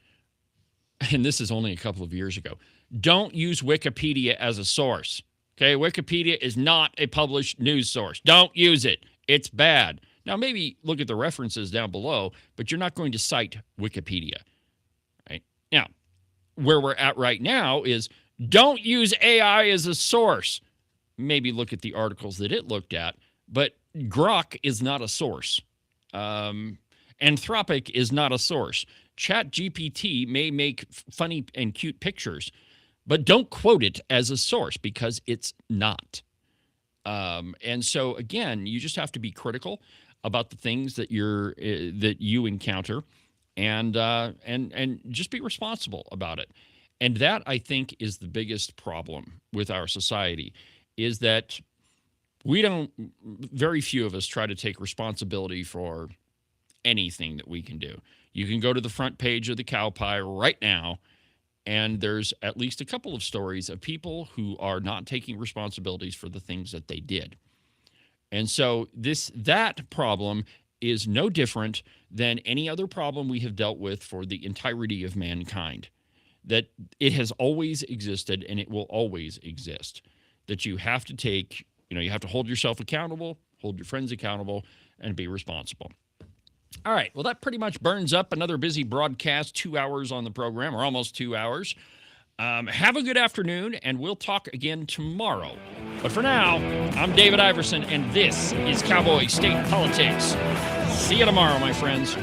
and this is only a couple of years ago, don't use Wikipedia as a source. Okay, Wikipedia is not a published news source. Don't use it. It's bad. Now, maybe look at the references down below, but you're not going to cite Wikipedia. Right? Now, where we're at right now is don't use AI as a source. Maybe look at the articles that it looked at, but Grok is not a source. Anthropic is not a source. ChatGPT may make funny and cute pictures, but don't quote it as a source because it's not. And so again, you just have to be critical about the things that you encounter, and just be responsible about it. And that, I think, is the biggest problem with our society, is that very few of us try to take responsibility for anything that we can do. You can go to the front page of the Cowboy right now, and there's at least a couple of stories of people who are not taking responsibilities for the things that they did. And so that problem is no different than any other problem we have dealt with for the entirety of mankind. That it has always existed and it will always exist. That you have to you have to hold yourself accountable, hold your friends accountable, and be responsible. All right, well, that pretty much burns up another busy broadcast, 2 hours on the program, or almost 2 hours. Have a good afternoon, and we'll talk again tomorrow. But for now, I'm David Iverson, and this is Cowboy State Politics. See you tomorrow, my friends.